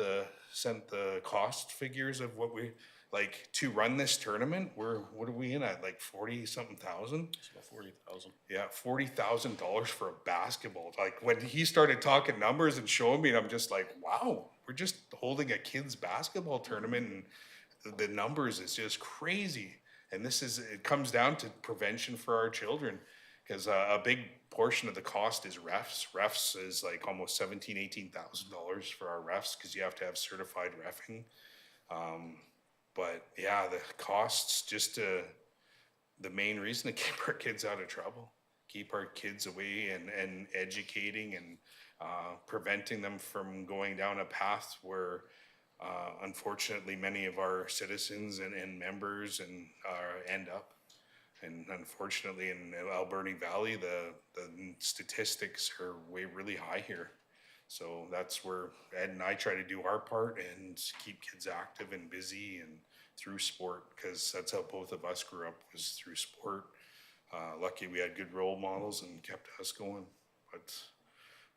sent the cost figures of what we like to run this tournament. What are we in at, like 40 something thousand? It's about 40,000. Yeah, $40,000 for a basketball. Like when he started talking numbers and showing me, I'm just like, wow, we're just holding a kids basketball tournament, and the numbers is just crazy. And it comes down to prevention for our children, because a big portion of the cost is refs. Refs is like almost $18,000 for our refs because you have to have certified reffing. But yeah, the costs the main reason to keep our kids out of trouble, keep our kids away and educating and preventing them from going down a path where unfortunately many of our citizens and members end up. And unfortunately in Alberni Valley, the statistics are really high here. So that's where Ed and I try to do our part and keep kids active and busy and through sport, because that's how both of us grew up, was through sport. Lucky we had good role models and kept us going. But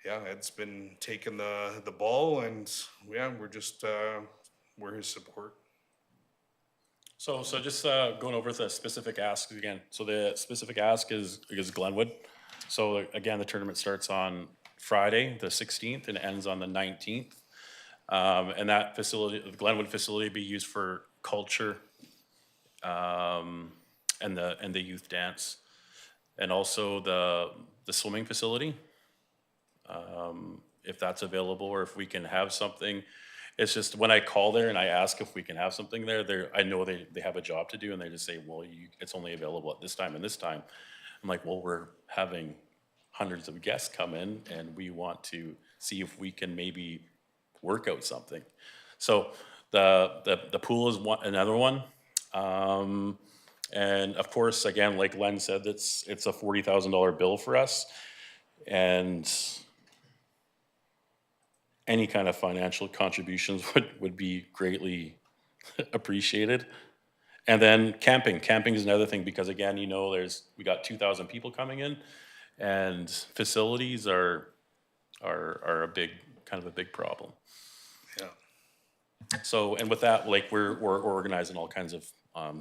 yeah, Ed's been taking the ball, and yeah, we're his support. So just going over the specific asks again. So the specific ask is Glenwood. So again, the tournament starts on Friday, the 16th, and ends on the 19th. And that facility, the Glenwood facility, be used for culture and the youth dance, and also the swimming facility, if that's available, or if we can have something. It's just when I call there and I ask if we can have something there, I know they have a job to do, and they just say, well, it's only available at this time and this time. I'm like, well, we're having hundreds of guests come in, and we want to see if we can maybe work out something. So the pool is another one. And of course, again, like Len said, it's a $40,000 bill for us, and any kind of financial contributions would be greatly appreciated. And then camping is another thing, because again, we got 2,000 people coming in, and facilities are a big problem. Yeah. So, and with that, like we're organizing all kinds of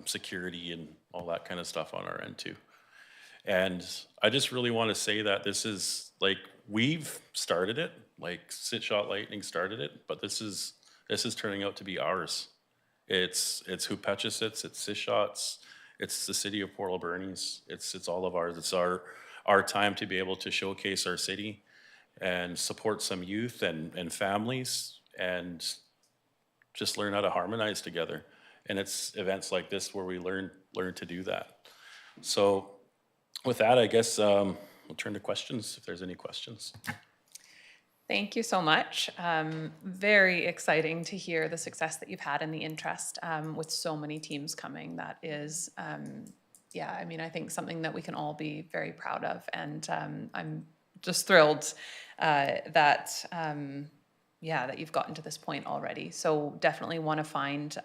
security and all that kind of stuff on our end too. And I just really want to say that this is like, we've started it, like Sit Shot Lightning started it, but this is turning out to be ours. It's Hupechesit's, it's Sit Shots, it's the city of Port Alberni's, it's all of ours. It's our time to be able to showcase our city and support some youth and families, and just learn how to harmonize together. And it's events like this where we learn to do that. So with that, I guess we'll turn to questions, if there's any questions. Thank you so much. Very exciting to hear the success that you've had and the interest with so many teams coming. That is, yeah, I mean, I think something that we can all be very proud of. And I'm just thrilled that you've gotten to this point already. So definitely want to find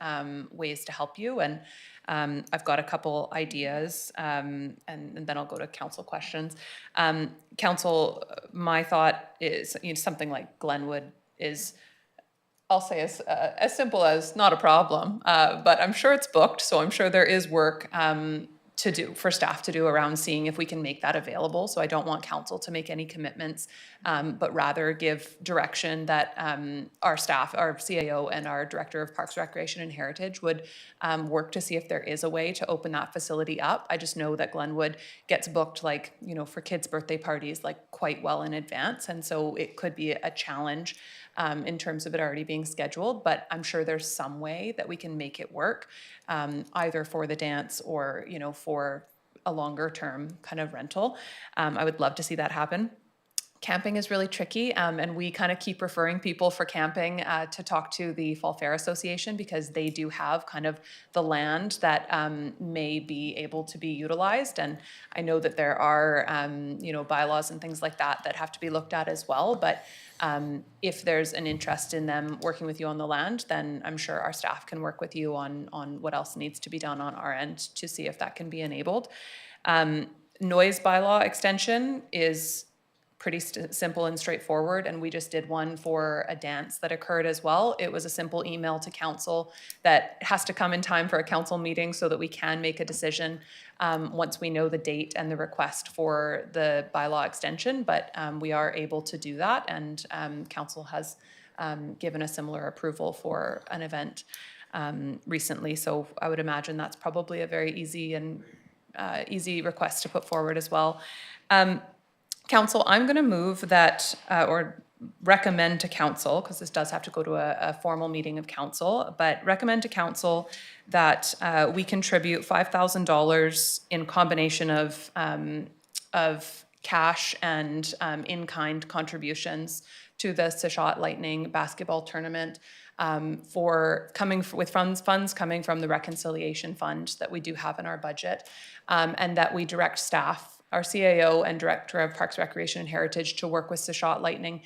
ways to help you. And I've got a couple ideas, and then I'll go to council questions. Council, my thought is, something like Glenwood is, I'll say as simple as not a problem, but I'm sure it's booked. So I'm sure there is work to do, for staff to do around seeing if we can make that available. So I don't want council to make any commitments, but rather give direction that our staff, our CAO and our Director of Parks, Recreation and Heritage would work to see if there is a way to open that facility up. I just know that Glenwood gets booked for kids' birthday parties quite well in advance. And so it could be a challenge in terms of it already being scheduled, but I'm sure there's some way that we can make it work, either for the dance or, for a longer term kind of rental. I would love to see that happen. Camping is really tricky, and we kind of keep referring people for camping to talk to the Fall Fair Association because they do have kind of the land that may be able to be utilized. And I know that there are, bylaws and things like that that have to be looked at as well. But if there's an interest in them working with you on the land, then I'm sure our staff can work with you on what else needs to be done on our end to see if that can be enabled. Noise bylaw extension is pretty simple and straightforward, and we just did one for a dance that occurred as well. It was a simple email to council that has to come in time for a council meeting so that we can make a decision once we know the date and the request for the bylaw extension, but we are able to do that, and council has given a similar approval for an event recently, so I would imagine that's probably a very easy and easy request to put forward as well. Council, I'm going to move that, or recommend to council, because this does have to go to a formal meeting of council, but recommend to council that we contribute $5,000 in combination of cash and in-kind contributions to the Sachot Lightning basketball tournament with funds coming from the reconciliation fund that we do have in our budget, and that we direct staff, our CAO and Director of Parks, Recreation and Heritage, to work with Sachot Lightning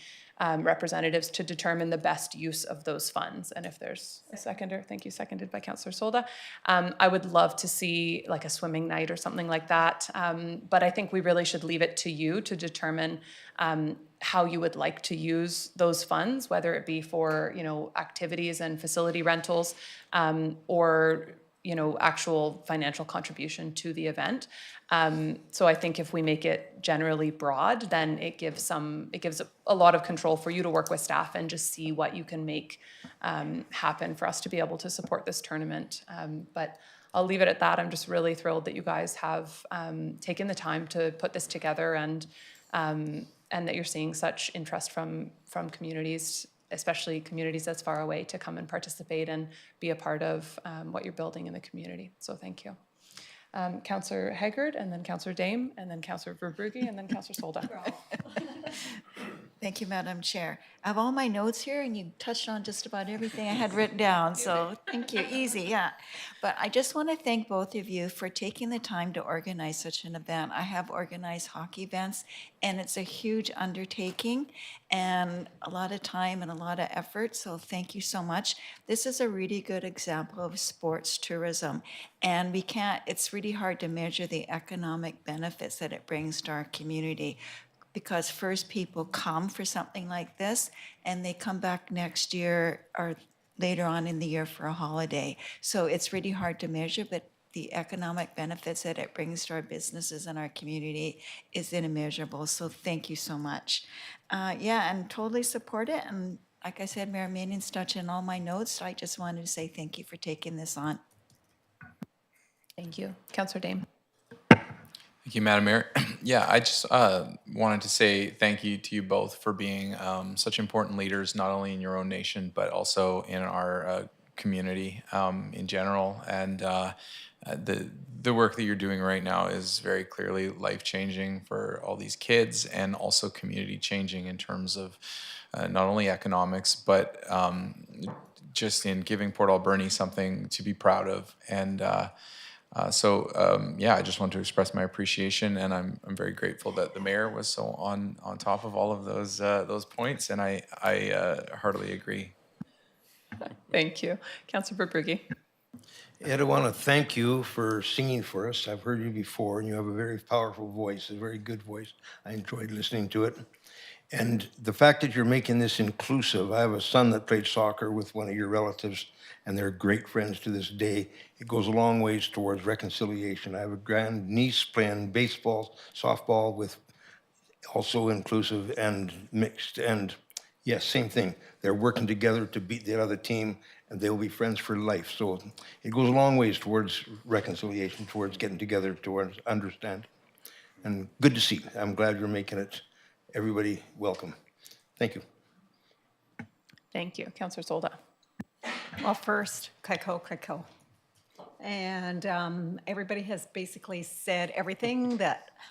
representatives to determine the best use of those funds. And if there's a seconder, thank you, seconded by Councillor Solda. I would love to see like a swimming night or something like that. But I think we really should leave it to you to determine how you would like to use those funds, whether it be for, activities and facility rentals, or actual financial contribution to the event. So I think if we make it generally broad, then it gives a lot of control for you to work with staff and just see what you can make happen for us to be able to support this tournament. But I'll leave it at that. I'm just really thrilled that you guys have taken the time to put this together, and that you're seeing such interest from communities, especially communities that's far away, to come and participate and be a part of what you're building in the community. So thank you. Councillor Haggard, and then Councillor Dame, and then Councillor Verbrugge, and then Councillor Solda. Thank you, Madam Chair. I have all my notes here, and you touched on just about everything I had written down, so thank you. Easy, yeah. But I just want to thank both of you for taking the time to organize such an event. I have organized hockey events, and it's a huge undertaking and a lot of time and a lot of effort, so thank you so much. This is a really good example of sports tourism, and it's really hard to measure the economic benefits that it brings to our community, because first people come for something like this and they come back next year or later on in the year for a holiday. So it's really hard to measure, but the economic benefits that it brings to our businesses and our community is immeasurable. So thank you so much. And totally support it. And like I said, Mayor Manion's touched in all my notes. So I just wanted to say thank you for taking this on. Thank you. Councillor Dame. Thank you, Madam Mayor. Yeah, I just wanted to say thank you to you both for being such important leaders, not only in your own nation, but also in our community in general. And the work that you're doing right now is very clearly life-changing for all these kids, and also community-changing in terms of not only economics, but just in giving Port Alberni something to be proud of. And I just want to express my appreciation, and I'm very grateful that the mayor was so on top of all of those points, and I heartily agree. Thank you. Councillor Verbrugge. Ed, I want to thank you for singing for us. I've heard you before, and you have a very powerful voice, a very good voice. I enjoyed listening to it. And the fact that you're making this inclusive, I have a son that played soccer with one of your relatives, and they're great friends to this day. It goes a long ways towards reconciliation. I have a grandniece playing baseball, softball, with also inclusive and mixed. And yes, same thing. They're working together to beat the other team, and they'll be friends for life. So it goes a long ways towards reconciliation, towards getting together, towards understand. And good to see. I'm glad you're making it. Everybody welcome. Thank you. Thank you. Councillor Solda. Well, first, Kaiko. and everybody has basically said everything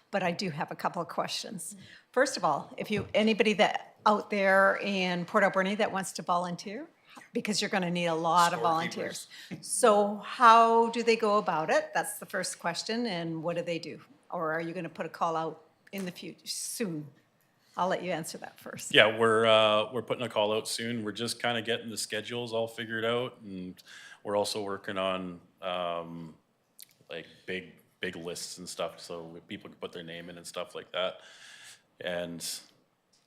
but I do have a couple of questions. First of all, if anybody that out there in Port Alberni that wants to volunteer, because you're going to need a lot of volunteers. So how do they go about it? That's the first question, and what do they do? Or are you going to put a call out in the future, soon? I'll let you answer that first. Yeah, we're putting a call out soon. We're just kind of getting the schedules all figured out, and we're also working on like big lists and stuff, so people can put their name in and stuff like that. And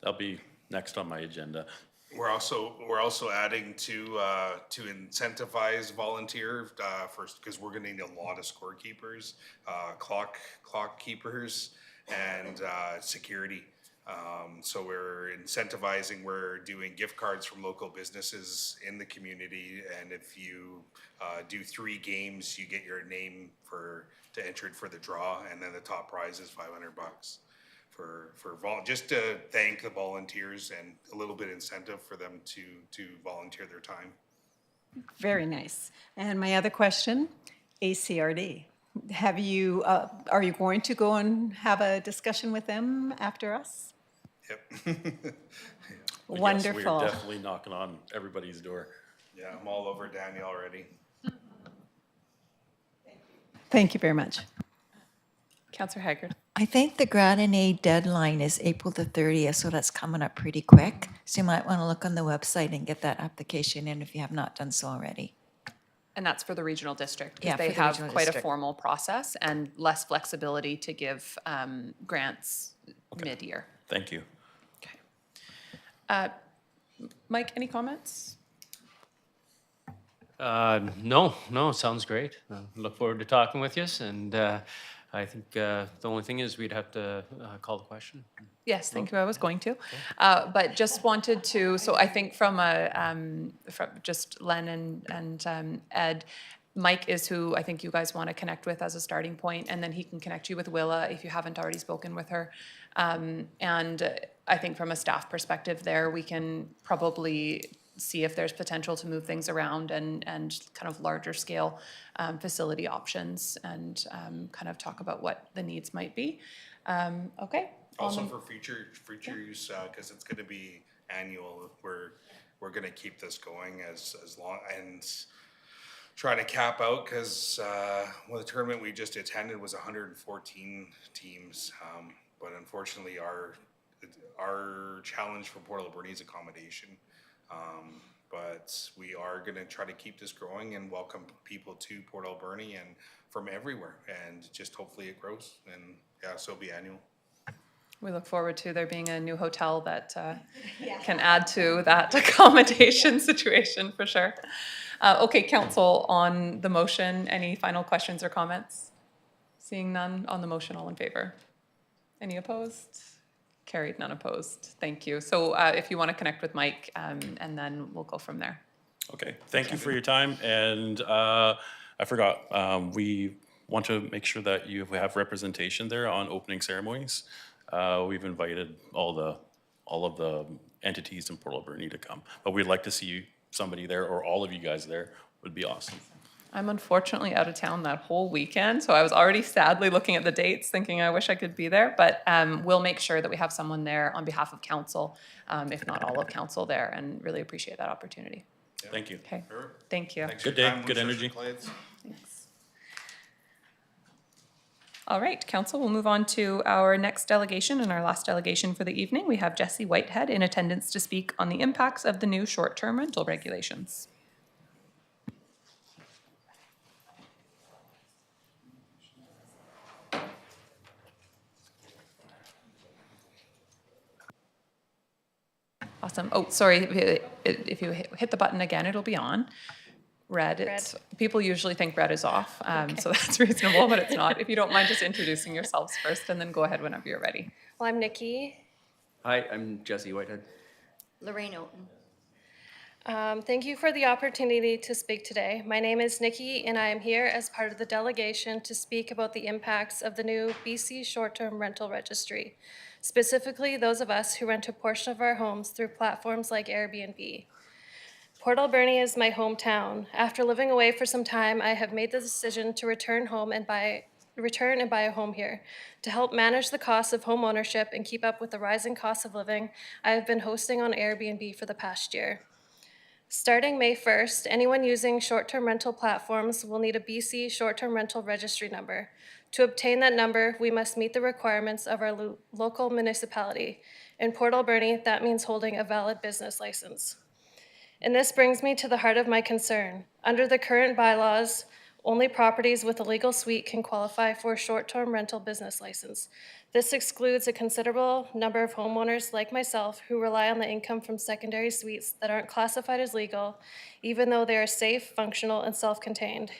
that'll be next on my agenda. We're also adding to incentivize volunteer first, because we're gonna need a lot of scorekeepers, clock keepers, and security. So we're incentivizing, we're doing gift cards from local businesses in the community, and if you do 3 games, you get your name to enter for the draw, and then the top prize is $500 just to thank the volunteers and a little bit incentive for them to volunteer their time. Very nice. And my other question, ACRD. Are you going to go and have a discussion with them after us? Yep. Wonderful. Yes, we're definitely knocking on everybody's door. Yeah, I'm all over Danielle already. Thank you very much. Councillor Haggard. I think the Gratinaid deadline is April the 30th, so that's coming up pretty quick. So you might want to look on the website and get that application in if you have not done so already. And that's for the regional district, Yeah, because they for the have regional quite a district. formal process and less flexibility to give grants mid-year. Thank you. Okay. Mike, any comments? No, sounds great. Look forward to talking with you, and I think the only thing is we'd have to call the question. Yes, thank you. I was going to, but just wanted to. So I think from just Len and Ed, Mike is who I think you guys want to connect with as a starting point, and then he can connect you with Willa if you haven't already spoken with her. And I think from a staff perspective, there we can probably see if there's potential to move things around and kind of larger scale facility options, and kind of talk about what the needs might be. Okay. Also for future use, because it's going to be annual. We're going to keep this going as long, and trying to cap out, because the tournament we just attended was 114 teams, but unfortunately our challenge for Port Alberni is accommodation. But we are going to try to keep this growing and welcome people to Port Alberni and from everywhere, and just hopefully it grows, and yeah, so it'll be annual. We look forward to there being a new hotel that can add to that accommodation situation for sure. Okay, council, on the motion, any final questions or comments? Seeing none on the motion, all in favor? Any opposed? Carried, none opposed. Thank you. So if you want to connect with Mike, and then we'll go from there. Okay, thank you for your time, and I forgot, we want to make sure that you have representation there on opening ceremonies. We've invited all of the entities in Port Alberni to come, but we'd like to see somebody there, or all of you guys there would be awesome. I'm unfortunately out of town that whole weekend, so I was already sadly looking at the dates, thinking I wish I could be there, but we'll make sure that we have someone there on behalf of council, if not all of council there, and really appreciate that opportunity. Thank you. Okay, thank you. Good day, good energy. Thanks. All right, council, we'll move on to our next delegation and our last delegation for the evening. We have Jesse Whitehead in attendance to speak on the impacts of the new short-term rental regulations. Awesome. Oh, sorry, if you hit the button again, it'll be on. Red. People usually think red is off, so that's reasonable, but it's not. If you don't mind just introducing yourselves first, and then go ahead whenever you're ready. Well, I'm Nikki. Hi, I'm Jesse Whitehead. Lorraine Oaten. Thank you for the opportunity to speak today. My name is Nikki, and I am here as part of the delegation to speak about the impacts of the new BC short-term rental registry, specifically those of us who rent a portion of our homes through platforms like Airbnb. Port Alberni is my hometown. After living away for some time, I have made the decision to return and buy a home here. To help manage the costs of home ownership and keep up with the rising cost of living, I have been hosting on Airbnb for the past year. Starting May 1st, anyone using short-term rental platforms will need a BC short-term rental registry number. To obtain that number, we must meet the requirements of our local municipality. In Port Alberni, that means holding a valid business license. And this brings me to the heart of my concern. Under the current bylaws, only properties with a legal suite can qualify for a short-term rental business license. This excludes a considerable number of homeowners like myself who rely on the income from secondary suites that aren't classified as legal, even though they are safe, functional, and self-contained.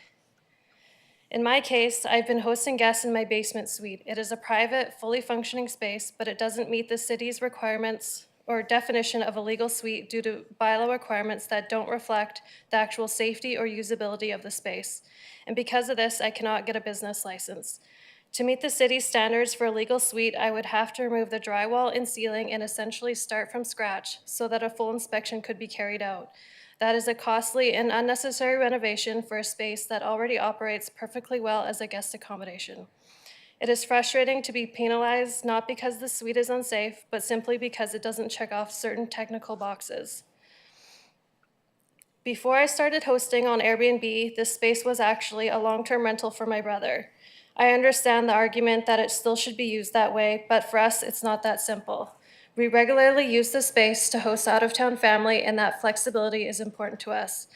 In my case, I've been hosting guests in my basement suite. It is a private, fully functioning space, but it doesn't meet the city's requirements or definition of a legal suite due to bylaw requirements that don't reflect the actual safety or usability of the space. And because of this, I cannot get a business license. To meet the city's standards for a legal suite, I would have to remove the drywall and ceiling and essentially start from scratch so that a full inspection could be carried out. That is a costly and unnecessary renovation for a space that already operates perfectly well as a guest accommodation. It is frustrating to be penalized not because the suite is unsafe, but simply because it doesn't check off certain technical boxes. Before I started hosting on Airbnb, this space was actually a long-term rental for my brother. I understand the argument that it still should be used that way, but for us, it's not that simple. We regularly use the space to host out-of-town family, and that flexibility is important to us.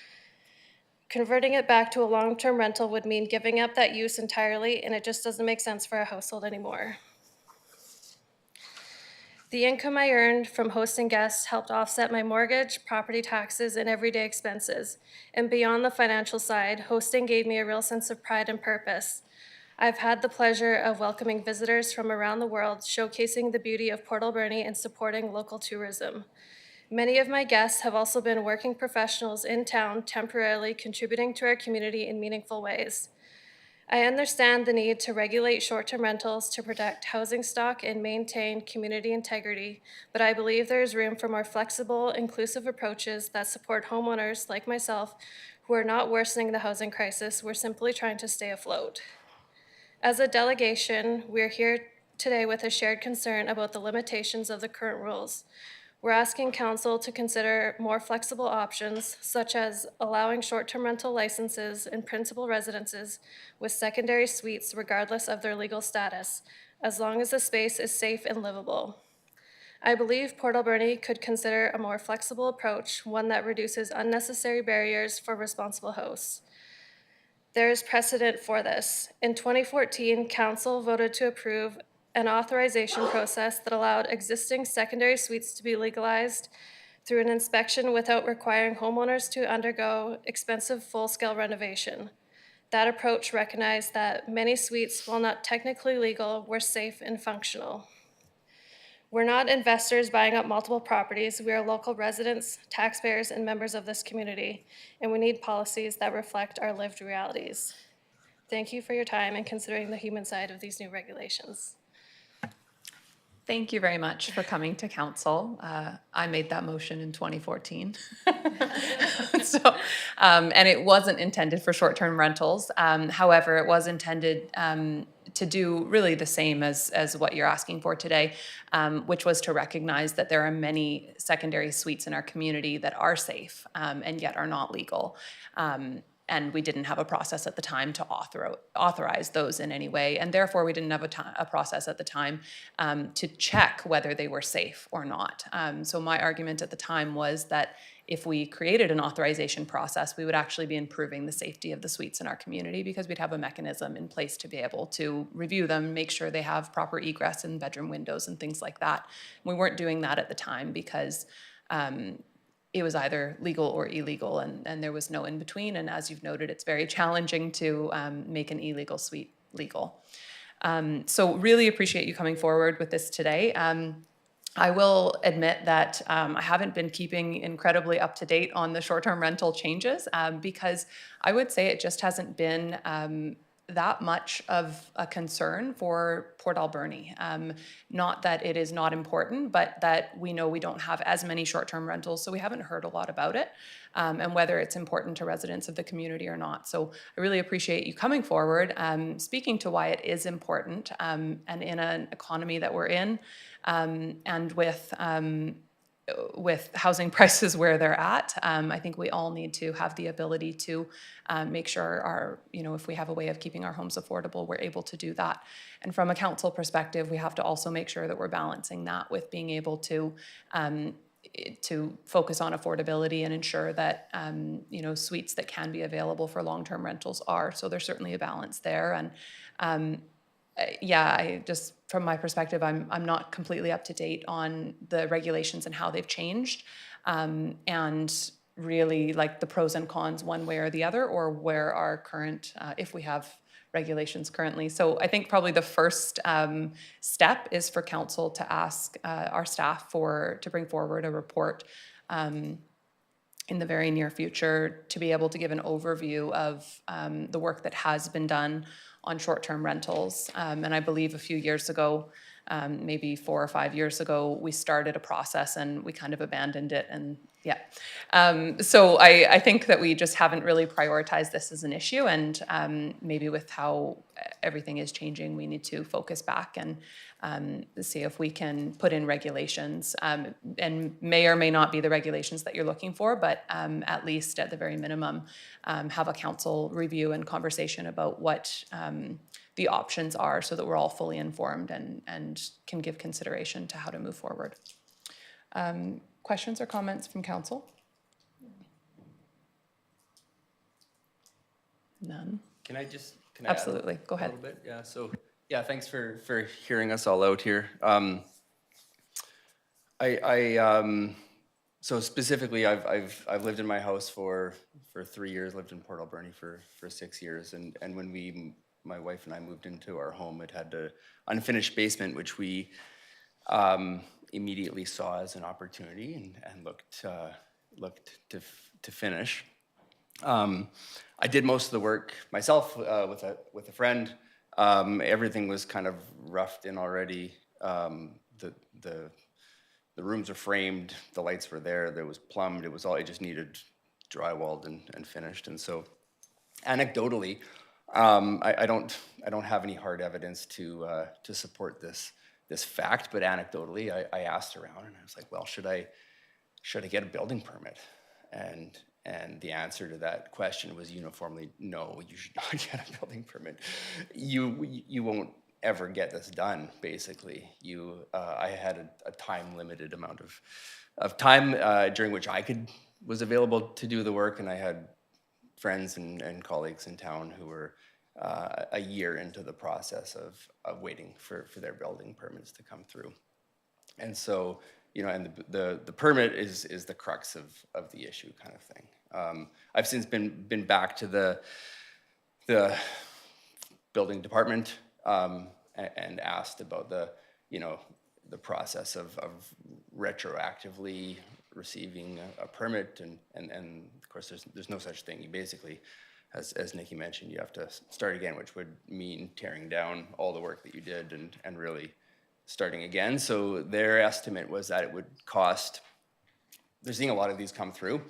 Converting it back to a long-term rental would mean giving up that use entirely, and it just doesn't make sense for a household anymore. The income I earned from hosting guests helped offset my mortgage, property taxes, and everyday expenses. And beyond the financial side, hosting gave me a real sense of pride and purpose. I've had the pleasure of welcoming visitors from around the world, showcasing the beauty of Port Alberni and supporting local tourism. Many of my guests have also been working professionals in town, temporarily contributing to our community in meaningful ways. I understand the need to regulate short-term rentals to protect housing stock and maintain community integrity, but I believe there is room for more flexible, inclusive approaches that support homeowners like myself who are not worsening the housing crisis. We're simply trying to stay afloat. As a delegation, we're here today with a shared concern about the limitations of the current rules. We're asking council to consider more flexible options, such as allowing short-term rental licenses in principal residences with secondary suites regardless of their legal status, as long as the space is safe and livable. I believe Port Alberni could consider a more flexible approach, one that reduces unnecessary barriers for responsible hosts. There is precedent for this. In 2014, council voted to approve an authorization process that allowed existing secondary suites to be legalized through an inspection without requiring homeowners to undergo expensive full-scale renovation. That approach recognized that many suites, while not technically legal, were safe and functional. We're not investors buying up multiple properties. We are local residents, taxpayers, and members of this community, and we need policies that reflect our lived realities. Thank you for your time and considering the human side of these new regulations. Thank you very much for coming to council. I made that motion in 2014. And it wasn't intended for short-term rentals. However, it was intended to do really the same as what you're asking for today, which was to recognize that there are many secondary suites in our community that are safe and yet are not legal. And we didn't have a process at the time to authorize those in any way. And therefore, we didn't have a process at the time to check whether they were safe or not. So my argument at the time was that if we created an authorization process, we would actually be improving the safety of the suites in our community because we'd have a mechanism in place to be able to review them, make sure they have proper egress and bedroom windows and things like that. We weren't doing that at the time because it was either legal or illegal, and there was no in between. And as you've noted, it's very challenging to make an illegal suite legal. So really appreciate you coming forward with this today. I will admit that I haven't been keeping incredibly up to date on the short-term rental changes because I would say it just hasn't been that much of a concern for Port Alberni. Not that it is not important, but that we know we don't have as many short-term rentals, so we haven't heard a lot about it, and whether it's important to residents of the community or not. So I really appreciate you coming forward, speaking to why it is important, and in an economy that we're in, and with housing prices where they're at, I think we all need to have the ability to make sure if we have a way of keeping our homes affordable, we're able to do that. And from a council perspective, we have to also make sure that we're balancing that with being able to focus on affordability and ensure that suites that can be available for long-term rentals are. So there's certainly a balance there. And I just, from my perspective, I'm not completely up to date on the regulations and how they've changed, and really like the pros and cons one way or the other, or where our current, if we have regulations currently. So I think probably the first step is for council to ask our staff to bring forward a report in the very near future to be able to give an overview of the work that has been done on short-term rentals. And I believe a few years ago, maybe 4 or 5 years ago, we started a process and we kind of abandoned it. And so I think that we just haven't really prioritized this as an issue. And maybe with how everything is changing, we need to focus back and see if we can put in regulations, and may or may not be the regulations that you're looking for, but at least at the very minimum, have a council review and conversation about what the options are so that we're all fully informed and can give consideration to how to move forward. Questions or comments from council? None. Can I Absolutely, add go ahead. a little bit? Yeah, so, thanks for hearing us all out here. So specifically, I've lived in my house for 3 years, lived in Port Alberni for 6 years, and when my wife and I moved into our home, it had an unfinished basement, which we immediately saw as an opportunity and looked to finish. I did most of the work myself with a friend. Everything was kind of roughed in already. The rooms are framed, the lights were there, there was plumbed, it just needed drywalled and finished. And so anecdotally, I don't have any hard evidence to support this fact, but anecdotally, I asked around and I was like, well, should I get a building permit? And the answer to that question was uniformly, no, you should not get a building permit. You won't ever get this done, basically. I had a time-limited amount of time during which was available to do the work, and I had friends and colleagues in town who were a year into the process of waiting for their building permits to come through. And so, and the permit is the crux of the issue, kind of thing. I've since been back to the building department and asked about the process of retroactively receiving a permit, and of course there's no such thing. You basically, as Nikki mentioned, you have to start again, which would mean tearing down all the work that you did and really starting again. So their estimate was that it would cost, they're seeing a lot of these come through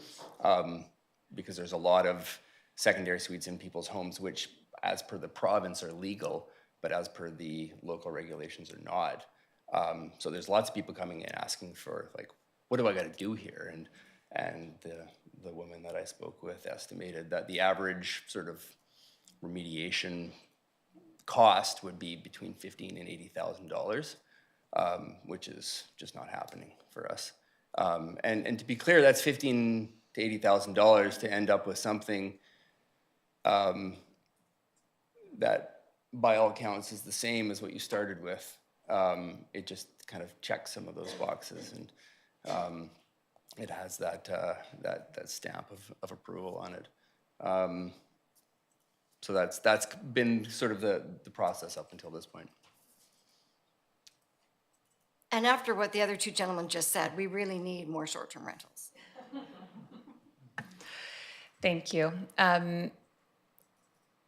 because there's a lot of secondary suites in people's homes, which as per the province are legal, but as per the local regulations are not. So there's lots of people coming in asking for, like, what do I got to do here? And the woman that I spoke with estimated that the average sort of remediation cost would be between $15,000 and $80,000, which is just not happening for us. And to be clear, that's $15,000 to $80,000 to end up with something that, by all accounts, is the same as what you started with. It just kind of checks some of those boxes, and it has that stamp of approval on it. So that's been sort of the process up until this point. And after what the other two gentlemen just said, we really need more short-term rentals. Thank you.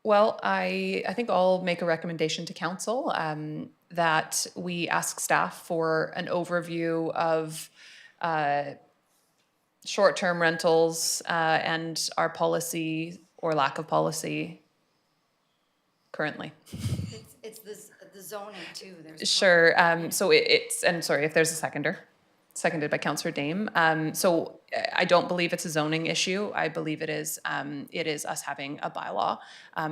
Well, I think I'll make a recommendation to council that we ask staff for an overview of short-term rentals and our policy or lack of policy currently. It's the zoning too. There's Sure. So it's, and sorry if there's a seconder, seconded by Councillor Dame. So I don't believe it's a zoning issue. I believe it is us having a bylaw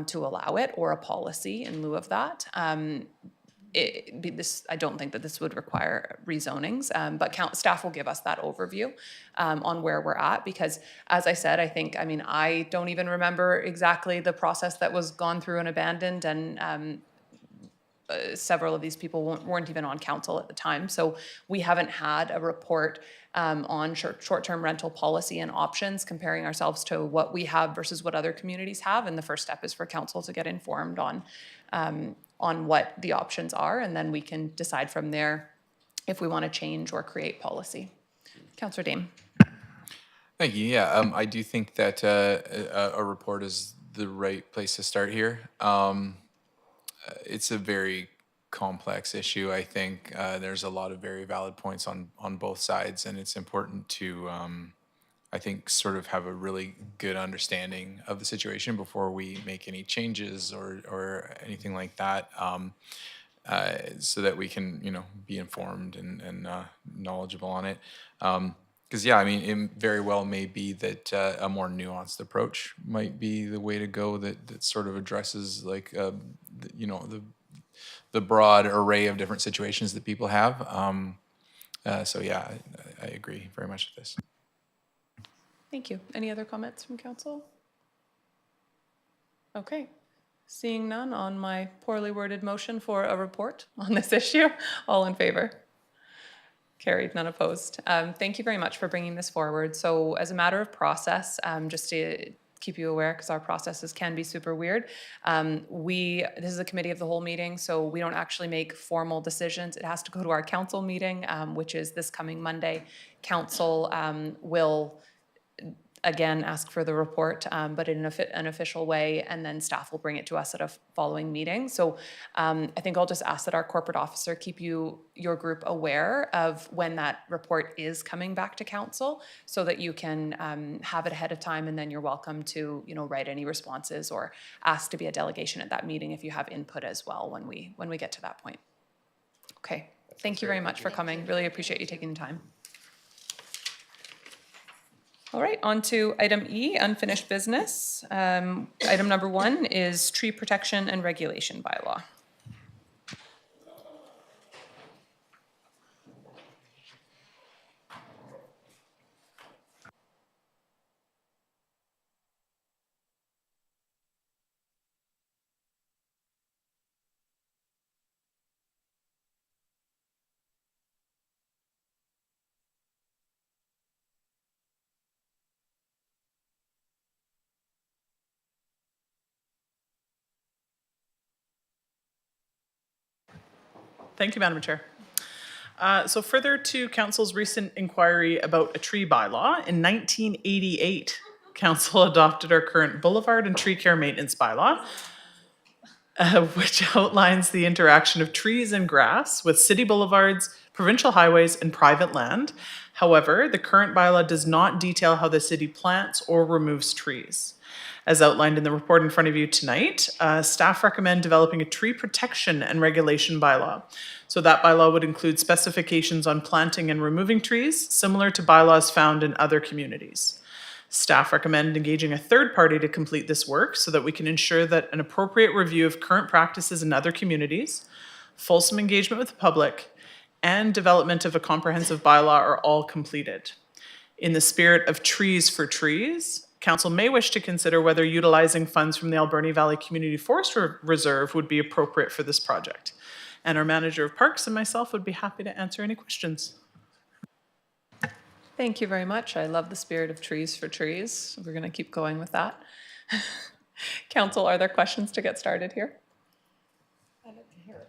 to allow it or a policy in lieu of that. I don't think that this would require rezonings, but staff will give us that overview on where we're at, because as I said, I don't even remember exactly the process that was gone through and abandoned, and several of these people weren't even on council at the time. So we haven't had a report on short-term rental policy and options, comparing ourselves to what we have versus what other communities have. And the first step is for council to get informed on what the options are, and then we can decide from there if we want to change or create policy. Councillor Dame. Thank you. Yeah, I do think that a report is the right place to start here. It's a very complex issue. I think there's a lot of very valid points on both sides, and it's important to, I think, sort of have a really good understanding of the situation before we make any changes or anything like that, so that we can, be informed and knowledgeable on it. Because yeah, I mean, it very well may be that a more nuanced approach might be the way to go that sort of addresses like the broad array of different situations that people have. So yeah, I agree very much with this. Thank you. Any other comments from council? Okay. Seeing none on my poorly worded motion for a report on this issue, all in favor? Carried, none opposed. Thank you very much for bringing this forward. So as a matter of process, just to keep you aware, because our processes can be super weird, this is a committee of the whole meeting, so we don't actually make formal decisions. It has to go to our council meeting, which is this coming Monday. Council will again ask for the report, but in an official way, and then staff will bring it to us at a following meeting. So I think I'll just ask that our corporate officer keep your group aware of when that report is coming back to council, so that you can have it ahead of time, and then you're welcome to write any responses or ask to be a delegation at that meeting if you have input as well when we get to that point. Okay, thank you very much for coming. Really appreciate you taking the time. All right, on to item E, unfinished business. Item number 1 is tree protection and regulation bylaw. Thank you, Madam Chair. So further to Council's recent inquiry about a tree bylaw, in 1988, Council adopted our current boulevard and tree care maintenance bylaw, which outlines the interaction of trees and grass with city boulevards, provincial highways, and private land. However, the current bylaw does not detail how the city plants or removes trees. As outlined in the report in front of you tonight, staff recommend developing a tree protection and regulation bylaw. So that bylaw would include specifications on planting and removing trees, similar to bylaws found in other communities. Staff recommend engaging a third party to complete this work so that we can ensure that an appropriate review of current practices in other communities, fulsome engagement with the public, and development of a comprehensive bylaw are all completed. In the spirit of trees for trees, Council may wish to consider whether utilizing funds from the Alberni Valley Community Forest Reserve would be appropriate for this project. And our Manager of Parks and myself would be happy to answer any questions. Thank you very much. I love the spirit of trees for trees. We're going to keep going with that. Council, are there questions to get started here? I'd like to hear it.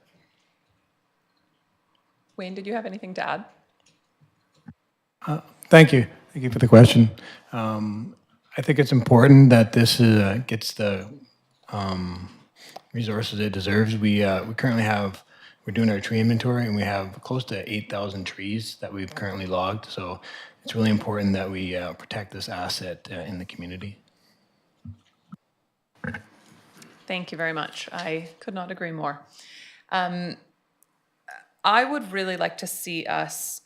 Wayne, did you have anything to add? Thank you. Thank you for the question. I think it's important that this gets the resources it deserves. We currently have, we're doing our tree inventory, and we have close to 8,000 trees that we've currently logged. So it's really important that we protect this asset in the community. Thank you very much. I could not agree more. I would really like to see us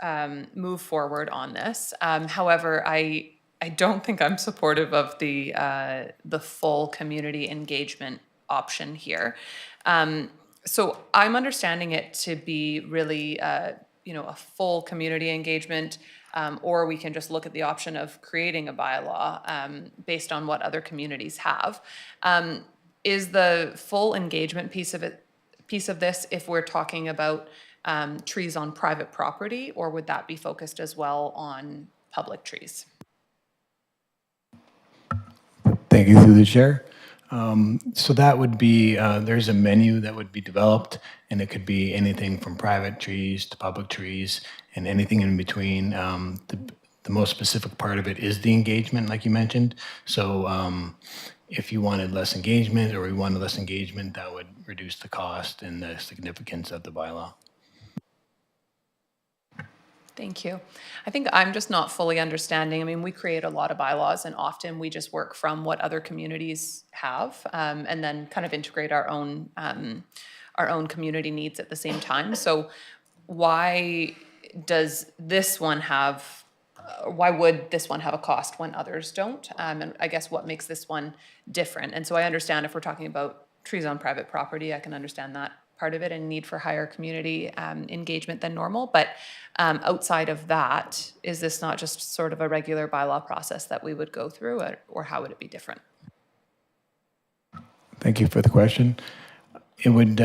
move forward on this. However, I don't think I'm supportive of the full community engagement option here. So I'm understanding it to be really, a full community engagement, or we can just look at the option of creating a bylaw based on what other communities have. Is the full engagement piece of this if we're talking about trees on private property, or would that be focused as well on public trees? Thank you, through the chair. So that would be, there's a menu that would be developed, and it could be anything from private trees to public trees and anything in between. The most specific part of it is the engagement, like you mentioned. So if you wanted less engagement, or we wanted less engagement, that would reduce the cost and the significance of the bylaw. Thank you. I think I'm just not fully understanding. I mean, we create a lot of bylaws, and often we just work from what other communities have, and then kind of integrate our own community needs at the same time. So why does this one have, why would this one have a cost when others don't? And I guess what makes this one different? And so I understand if we're talking about trees on private property, I can understand that part of it and need for higher community engagement than normal. But outside of that, is this not just sort of a regular bylaw process that we would go through, or how would it be different? Thank you for the question. It would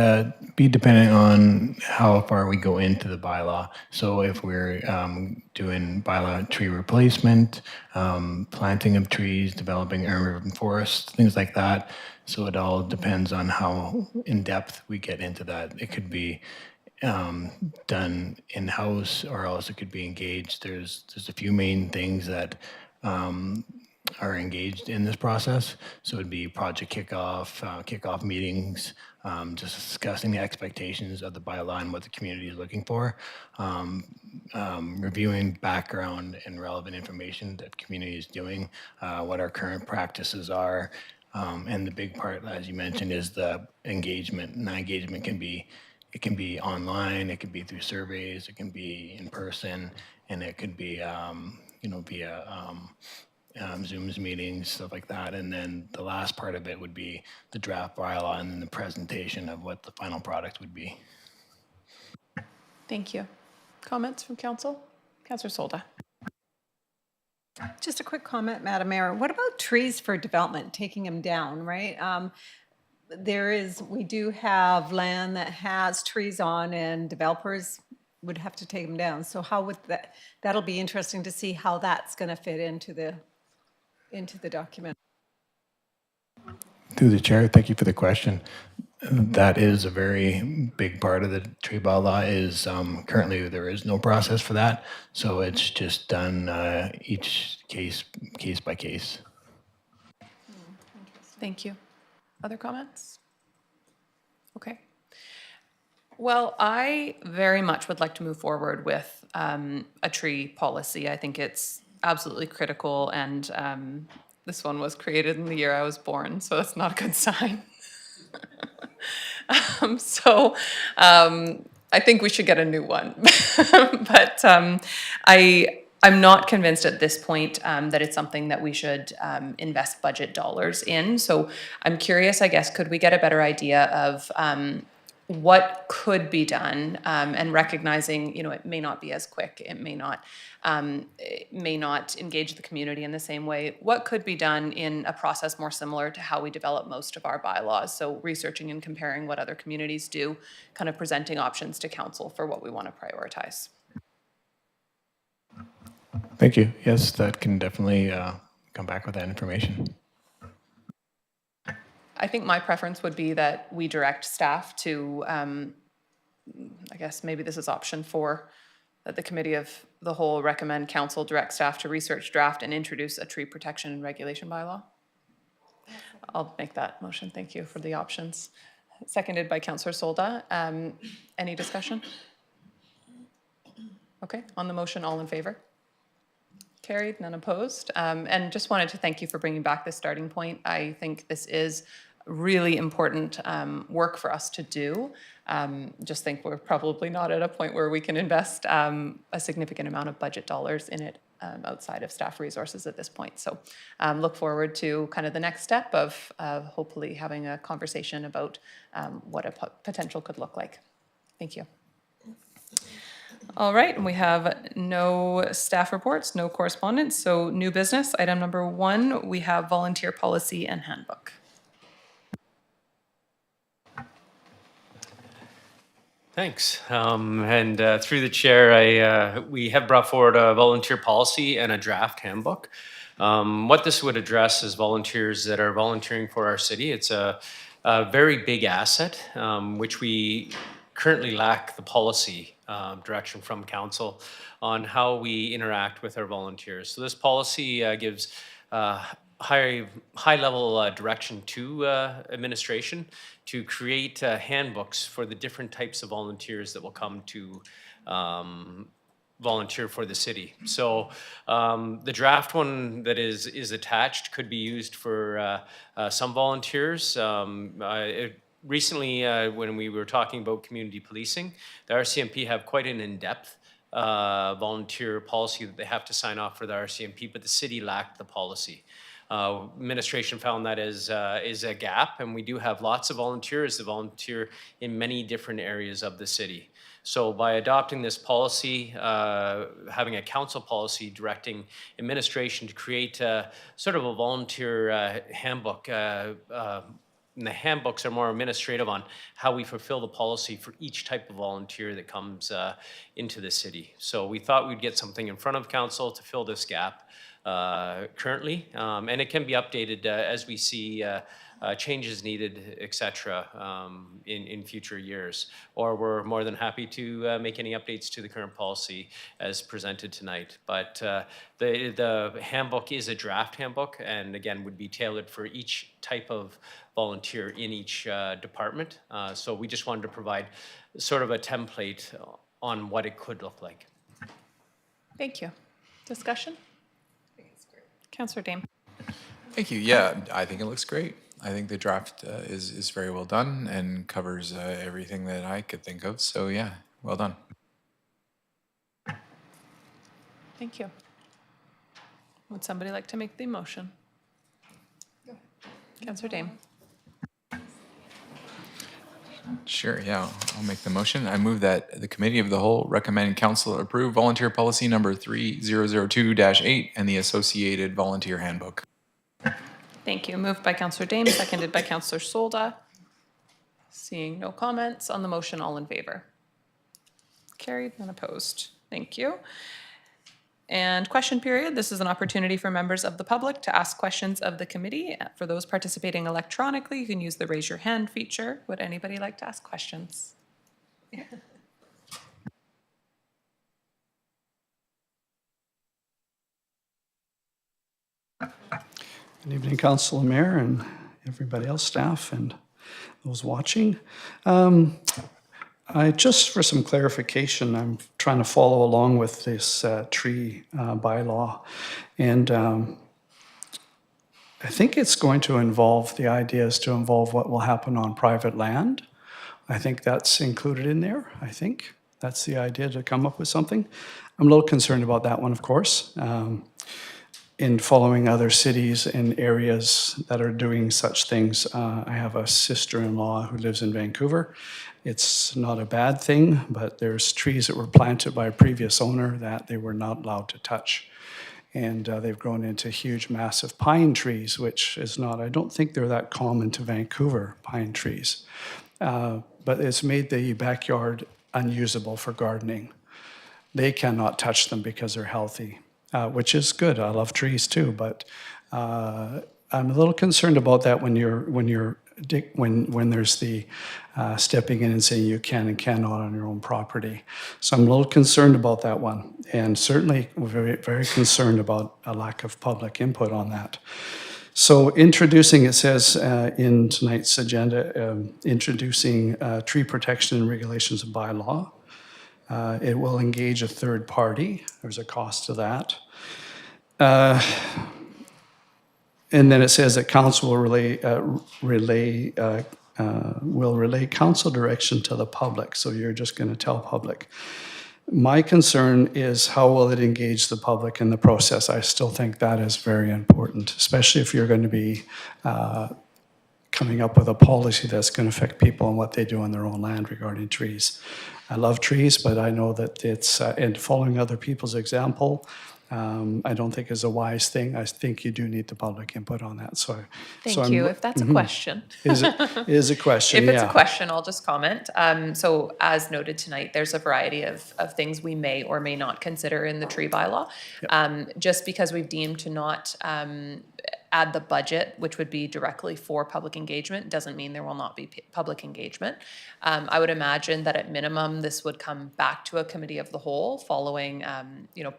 be dependent on how far we go into the bylaw. So if we're doing bylaw tree replacement, planting of trees, developing urban forests, things like that. So it all depends on how in depth we get into that. It could be done in-house, or else it could be engaged. There's a few main things that are engaged in this process. So it'd be project kickoff meetings, just discussing the expectations of the bylaw and what the community is looking for, reviewing background and relevant information that the community is doing, what our current practices are, and the big part, as you mentioned, is the engagement. And that engagement can be online, it could be through surveys, it can be in person, and it could be via Zooms meetings, stuff like that. And then the last part of it would be the draft bylaw and then the presentation of what the final product would be. Thank you. Comments from council? Councillor Solda. Just a quick comment, Madam Mayor. What about trees for development, taking them down, right? We do have land that has trees on, and developers would have to take them down. So how would that'll be interesting to see how that's going to fit into the document. Through the chair, thank you for the question. That is a very big part of the tree bylaw. Is currently there is no process for that, so it's just done each case by case. Thank you. Other comments? Okay. Well, I very much would like to move forward with a tree policy. I think it's absolutely critical, and this one was created in the year I was born, so that's not a good sign. I think we should get a new one. But I'm not convinced at this point that it's something that we should invest budget dollars in. So I'm curious, I guess, could we get a better idea of what could be done, and recognizing, it may not be as quick, it may not engage the community in the same way. What could be done in a process more similar to how we develop most of our bylaws? So researching and comparing what other communities do, kind of presenting options to council for what we want to prioritize. Thank you. Yes, that can definitely come back with that information. I think my preference would be that we direct staff to, I guess maybe this is option 4, that the committee of the whole recommend council direct staff to research, draft, and introduce a tree protection and regulation bylaw. I'll make that motion. Thank you for the options. Seconded by Councillor Solda. Any discussion? Okay, on the motion, all in favor? Carried, none opposed. And just wanted to thank you for bringing back this starting point. I think this is really important work for us to do. Just think we're probably not at a point where we can invest a significant amount of budget dollars in it outside of staff resources at this point. So look forward to kind of the next step of hopefully having a conversation about what a potential could look like. Thank you. All right, and we have no staff reports, no correspondence, so new business. Item number 1, we have volunteer policy and handbook. Thanks. And through the chair, we have brought forward a volunteer policy and a draft handbook. What this would address is volunteers that are volunteering for our city. It's a very big asset, which we currently lack the policy direction from council on how we interact with our volunteers. So this policy gives high level direction to administration to create handbooks for the different types of volunteers that will come to volunteer for the city. So the draft one that is attached could be used for some volunteers. Recently, when we were talking about community policing, the RCMP have quite an in-depth volunteer policy that they have to sign off for the RCMP, but the city lacked the policy. Administration found that is a gap, and we do have lots of volunteers that volunteer in many different areas of the city. So by adopting this policy, having a council policy directing administration to create sort of a volunteer handbook, and the handbooks are more administrative on how we fulfill the policy for each type of volunteer that comes into the city. So we thought we'd get something in front of council to fill this gap currently, and it can be updated as we see changes needed, et cetera, in future years. Or we're more than happy to make any updates to the current policy as presented tonight. But the handbook is a draft handbook, and again, would be tailored for each type of volunteer in each department. So we just wanted to provide sort of a template on what it could look like. Thank you. Discussion? Councillor Dame. Thank you. Yeah, I think it looks great. I think the draft is very well done and covers everything that I could think of. So yeah, well done. Thank you. Would somebody like to make the motion? Councillor Dame. Sure, yeah, I'll make the motion. I move that the Committee of the Whole recommend Council approve volunteer policy number 3002-8 and the associated volunteer handbook. Thank you. Moved by Councillor Dame, seconded by Councillor Solda. Seeing no comments on the motion, all in favor? Carried, none opposed. Thank you. And question period. This is an opportunity for members of the public to ask questions of the committee. For those participating electronically, you can use the raise your hand feature. Would anybody like to ask questions? Good evening, Council and Mayor and everybody else, staff and those watching. Just for some clarification, I'm trying to follow along with this tree bylaw. And I think it's going to involve, the idea is to involve what will happen on private land. I think that's included in there. I think that's the idea, to come up with something. I'm a little concerned about that one, of course. In following other cities and areas that are doing such things. I have a sister-in-law who lives in Vancouver. It's not a bad thing, but there's trees that were planted by a previous owner that they were not allowed to touch. And they've grown into huge, massive pine trees, which is not, I don't think they're that common to Vancouver, pine trees. But it's made the backyard unusable for gardening. They cannot touch them because they're healthy. Which is good. I love trees too, but I'm a little concerned about that when there's the stepping in and saying you can and cannot on your own property. So I'm a little concerned about that one, and certainly very, very concerned about a lack of public input on that. So introducing, it says in tonight's agenda, introducing tree protection and regulations and bylaw. It will engage a third party. There's a cost to that. And then it says that council will relay council direction to the public. So you're just going to tell public. My concern is how will it engage the public in the process? I still think that is very important, especially if you're going to be coming up with a policy that's going to affect people and what they do on their own land regarding trees. I love trees, but I know that it's, and following other people's example, I don't think is a wise thing. I think you do need the public input on that. So, Thank you. If that's a question. Is a question, If it's yeah. a question, I'll just comment. So as noted tonight, there's a variety of things we may or may not consider in the tree bylaw. Just because we've deemed to not add the budget, which would be directly for public engagement, doesn't mean there will not be public engagement. I would imagine that at minimum, this would come back to a committee of the whole following,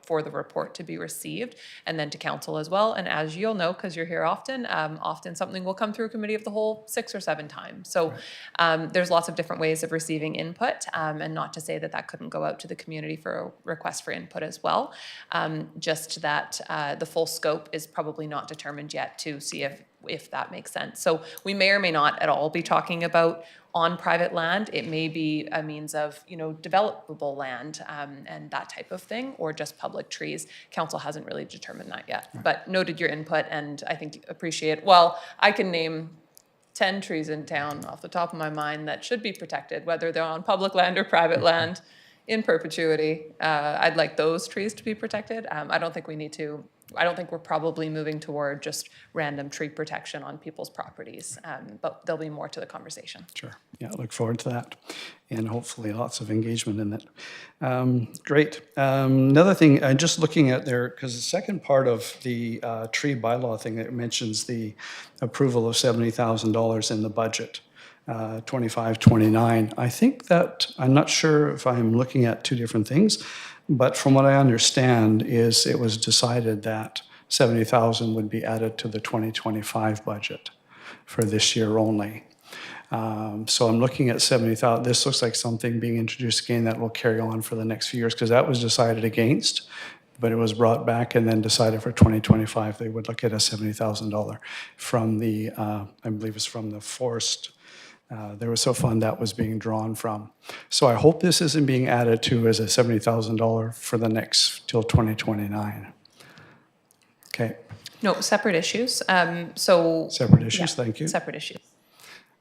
for the report to be received, and then to council as well. And as you'll know, because you're here often, often something will come through a committee of the whole 6 or 7 times. So there's lots of different ways of receiving input, and not to say that that couldn't go out to the community for a request for input as well. Just that the full scope is probably not determined yet to see if that makes sense. So we may or may not at all be talking about on private land. It may be a means of, developable land and that type of thing, or just public trees. Council hasn't really determined that yet, but noted your input and I think appreciate, well, I can name 10 trees in town off the top of my mind that should be protected, whether they're on public land or private land in perpetuity. I'd like those trees to be protected. I don't think we're probably moving toward just random tree protection on people's properties, but there'll be more to the conversation. Sure. Yeah, I look forward to that, and hopefully lots of engagement in it. Great. Another thing, I'm just looking at there, because the second part of the tree bylaw thing that mentions the approval of $70,000 in the budget, 25, 29. I think that, I'm not sure if I'm looking at two different things, but from what I understand is it was decided that 70,000 would be added to the 2025 budget for this year only. So I'm looking at 70,000. This looks like something being introduced again that will carry on for the next few years, because that was decided against, but it was brought back and then decided for 2025 they would look at a $70,000 from the, I believe it's from the forest. There was a fund that was being drawn from. So I hope this isn't being added to as a $70,000 for the next, till 2029. Okay. No, separate issues. Separate issues, thank you. Separate issues.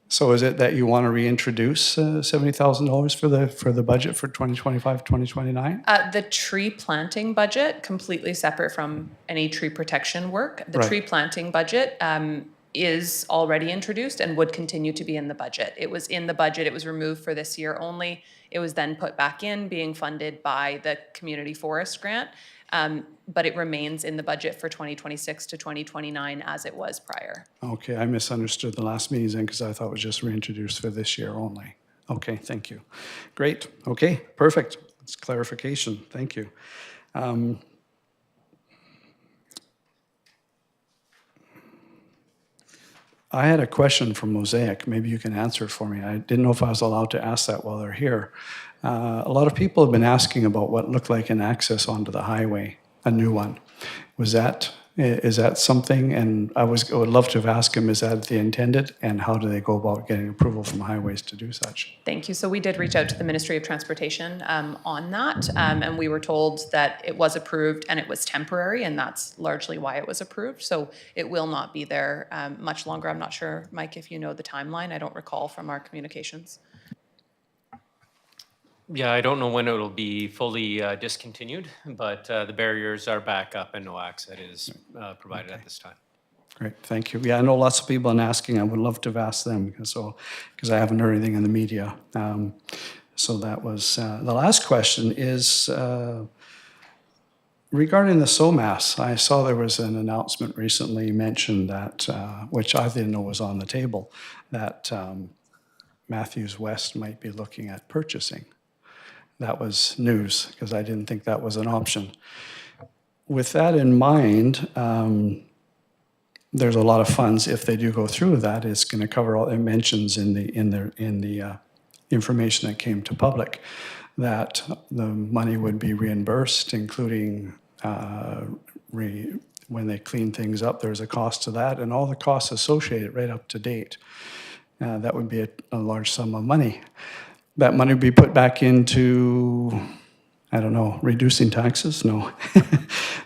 So is it that you want to reintroduce $70,000 for the budget for 2025, 2029? The tree planting budget, completely separate from any tree protection work. The Right. tree planting budget is already introduced and would continue to be in the budget. It was in the budget, it was removed for this year only. It was then put back in, being funded by the community forest grant. But it remains in the budget for 2026 to 2029 as it was prior. Okay, I misunderstood the last meeting then, because I thought it was just reintroduced for this year only. Okay, thank you. Great, okay, perfect. It's clarification, thank you. I had a question from Mosaic. Maybe you can answer it for me. I didn't know if I was allowed to ask that while they're here. A lot of people have been asking about what looked like an access onto the highway, a new one. Is that something? And I would love to have asked him, is that the intended? And how do they go about getting approval from highways to do such? Thank you. So we did reach out to the Ministry of Transportation on that, and we were told that it was approved and it was temporary, and that's largely why it was approved. So it will not be there much longer. I'm not sure, Mike, if you know the timeline. I don't recall from our communications. Yeah, I don't know when it'll be fully discontinued, but the barriers are back up and no access is provided at this time. Great, thank you. Yeah, I know lots of people are asking. I would love to have asked them because I haven't heard anything in the media. So that was the last question is regarding the SOMAS. I saw there was an announcement recently mentioned that, which I didn't know was on the table, that Matthews West might be looking at purchasing. That was news because I didn't think that was an option. With that in mind, there's a lot of funds, if they do go through with that, it's going to cover all, it mentions in the information that came to public that the money would be reimbursed, including when they clean things up, there's a cost to that, and all the costs associated right up to date. That would be a large sum of money. That money would be put back into, I don't know, reducing taxes? No.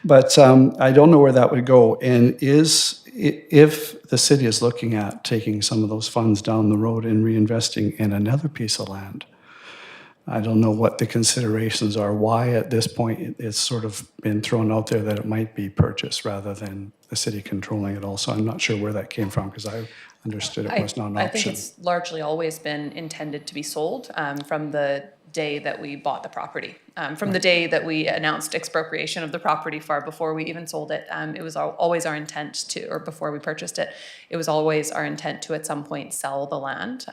But I don't know where that would go. And if the city is looking at taking some of those funds down the road and reinvesting in another piece of land, I don't know what the considerations are, why at this point it's sort of been thrown out there that it might be purchased rather than the city controlling it all. So I'm not sure where that came from because I understood it was not an I think option. it's largely always been intended to be sold from the day that we bought the property. From the day that we announced expropriation of the property far before we even sold it, it was always our intent to, or before we purchased it, it was always our intent to at some point sell the land.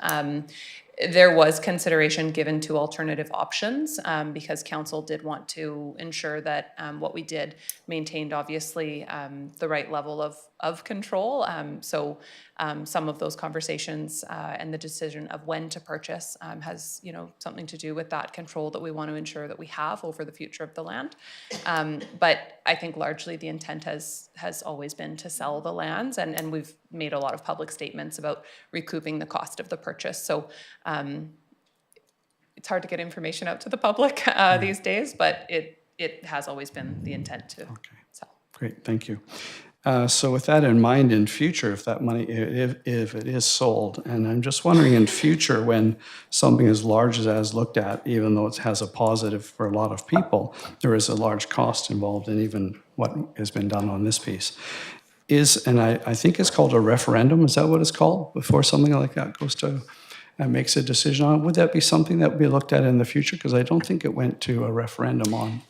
There was consideration given to alternative options because council did want to ensure that what we did maintained obviously the right level of control. So some of those conversations and the decision of when to purchase has something to do with that control that we want to ensure that we have over the future of the land. But I think largely the intent has always been to sell the lands, and we've made a lot of public statements about recouping the cost of the purchase. So it's hard to get information out to the public these days, but it has always been the intent to sell. Great, thank you. So with that in mind, in future, if that money, if it is sold, and I'm just wondering in future when something as large as that is looked at, even though it has a positive for a lot of people, there is a large cost involved in even what has been done on this piece. And I think it's called a referendum, is that what it's called? Before something like that goes to, and makes a decision on, would that be something that would be looked at in the future? Because I don't think it went to a referendum on.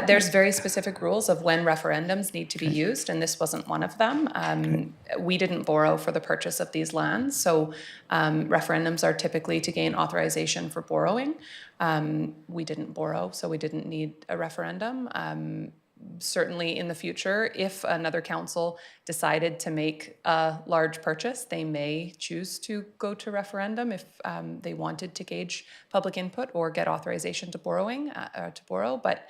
There's very specific rules of when referendums need to be used, and this wasn't one of them. We didn't borrow for the purchase of these lands, so referendums are typically to gain authorization for borrowing. We didn't borrow, so we didn't need a referendum. Certainly in the future, if another council decided to make a large purchase, they may choose to go to referendum if they wanted to gauge public input or get authorization to borrow. But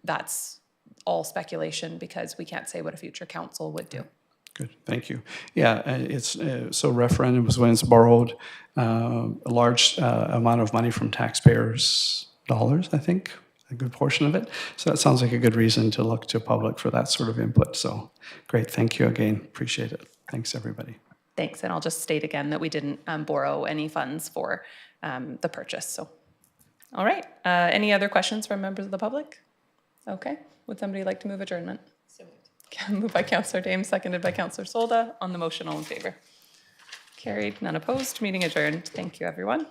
that's all speculation because we can't say what a future council would do. Good, thank you. Yeah, it's so referendum is when it's borrowed a large amount of money from taxpayers' dollars, I think, a good portion of it. So that sounds like a good reason to look to public for that sort of input. So great, thank you again, appreciate it. Thanks, everybody. Thanks, and I'll just state again that we didn't borrow any funds for the purchase, so. All right, any other questions from members of the public? Okay, would somebody like to move adjournment? So moved. Moved by Councillor Dame, seconded by Councillor Solda. On the motion, all in favor? Carried, none opposed, meeting adjourned. Thank you, everyone.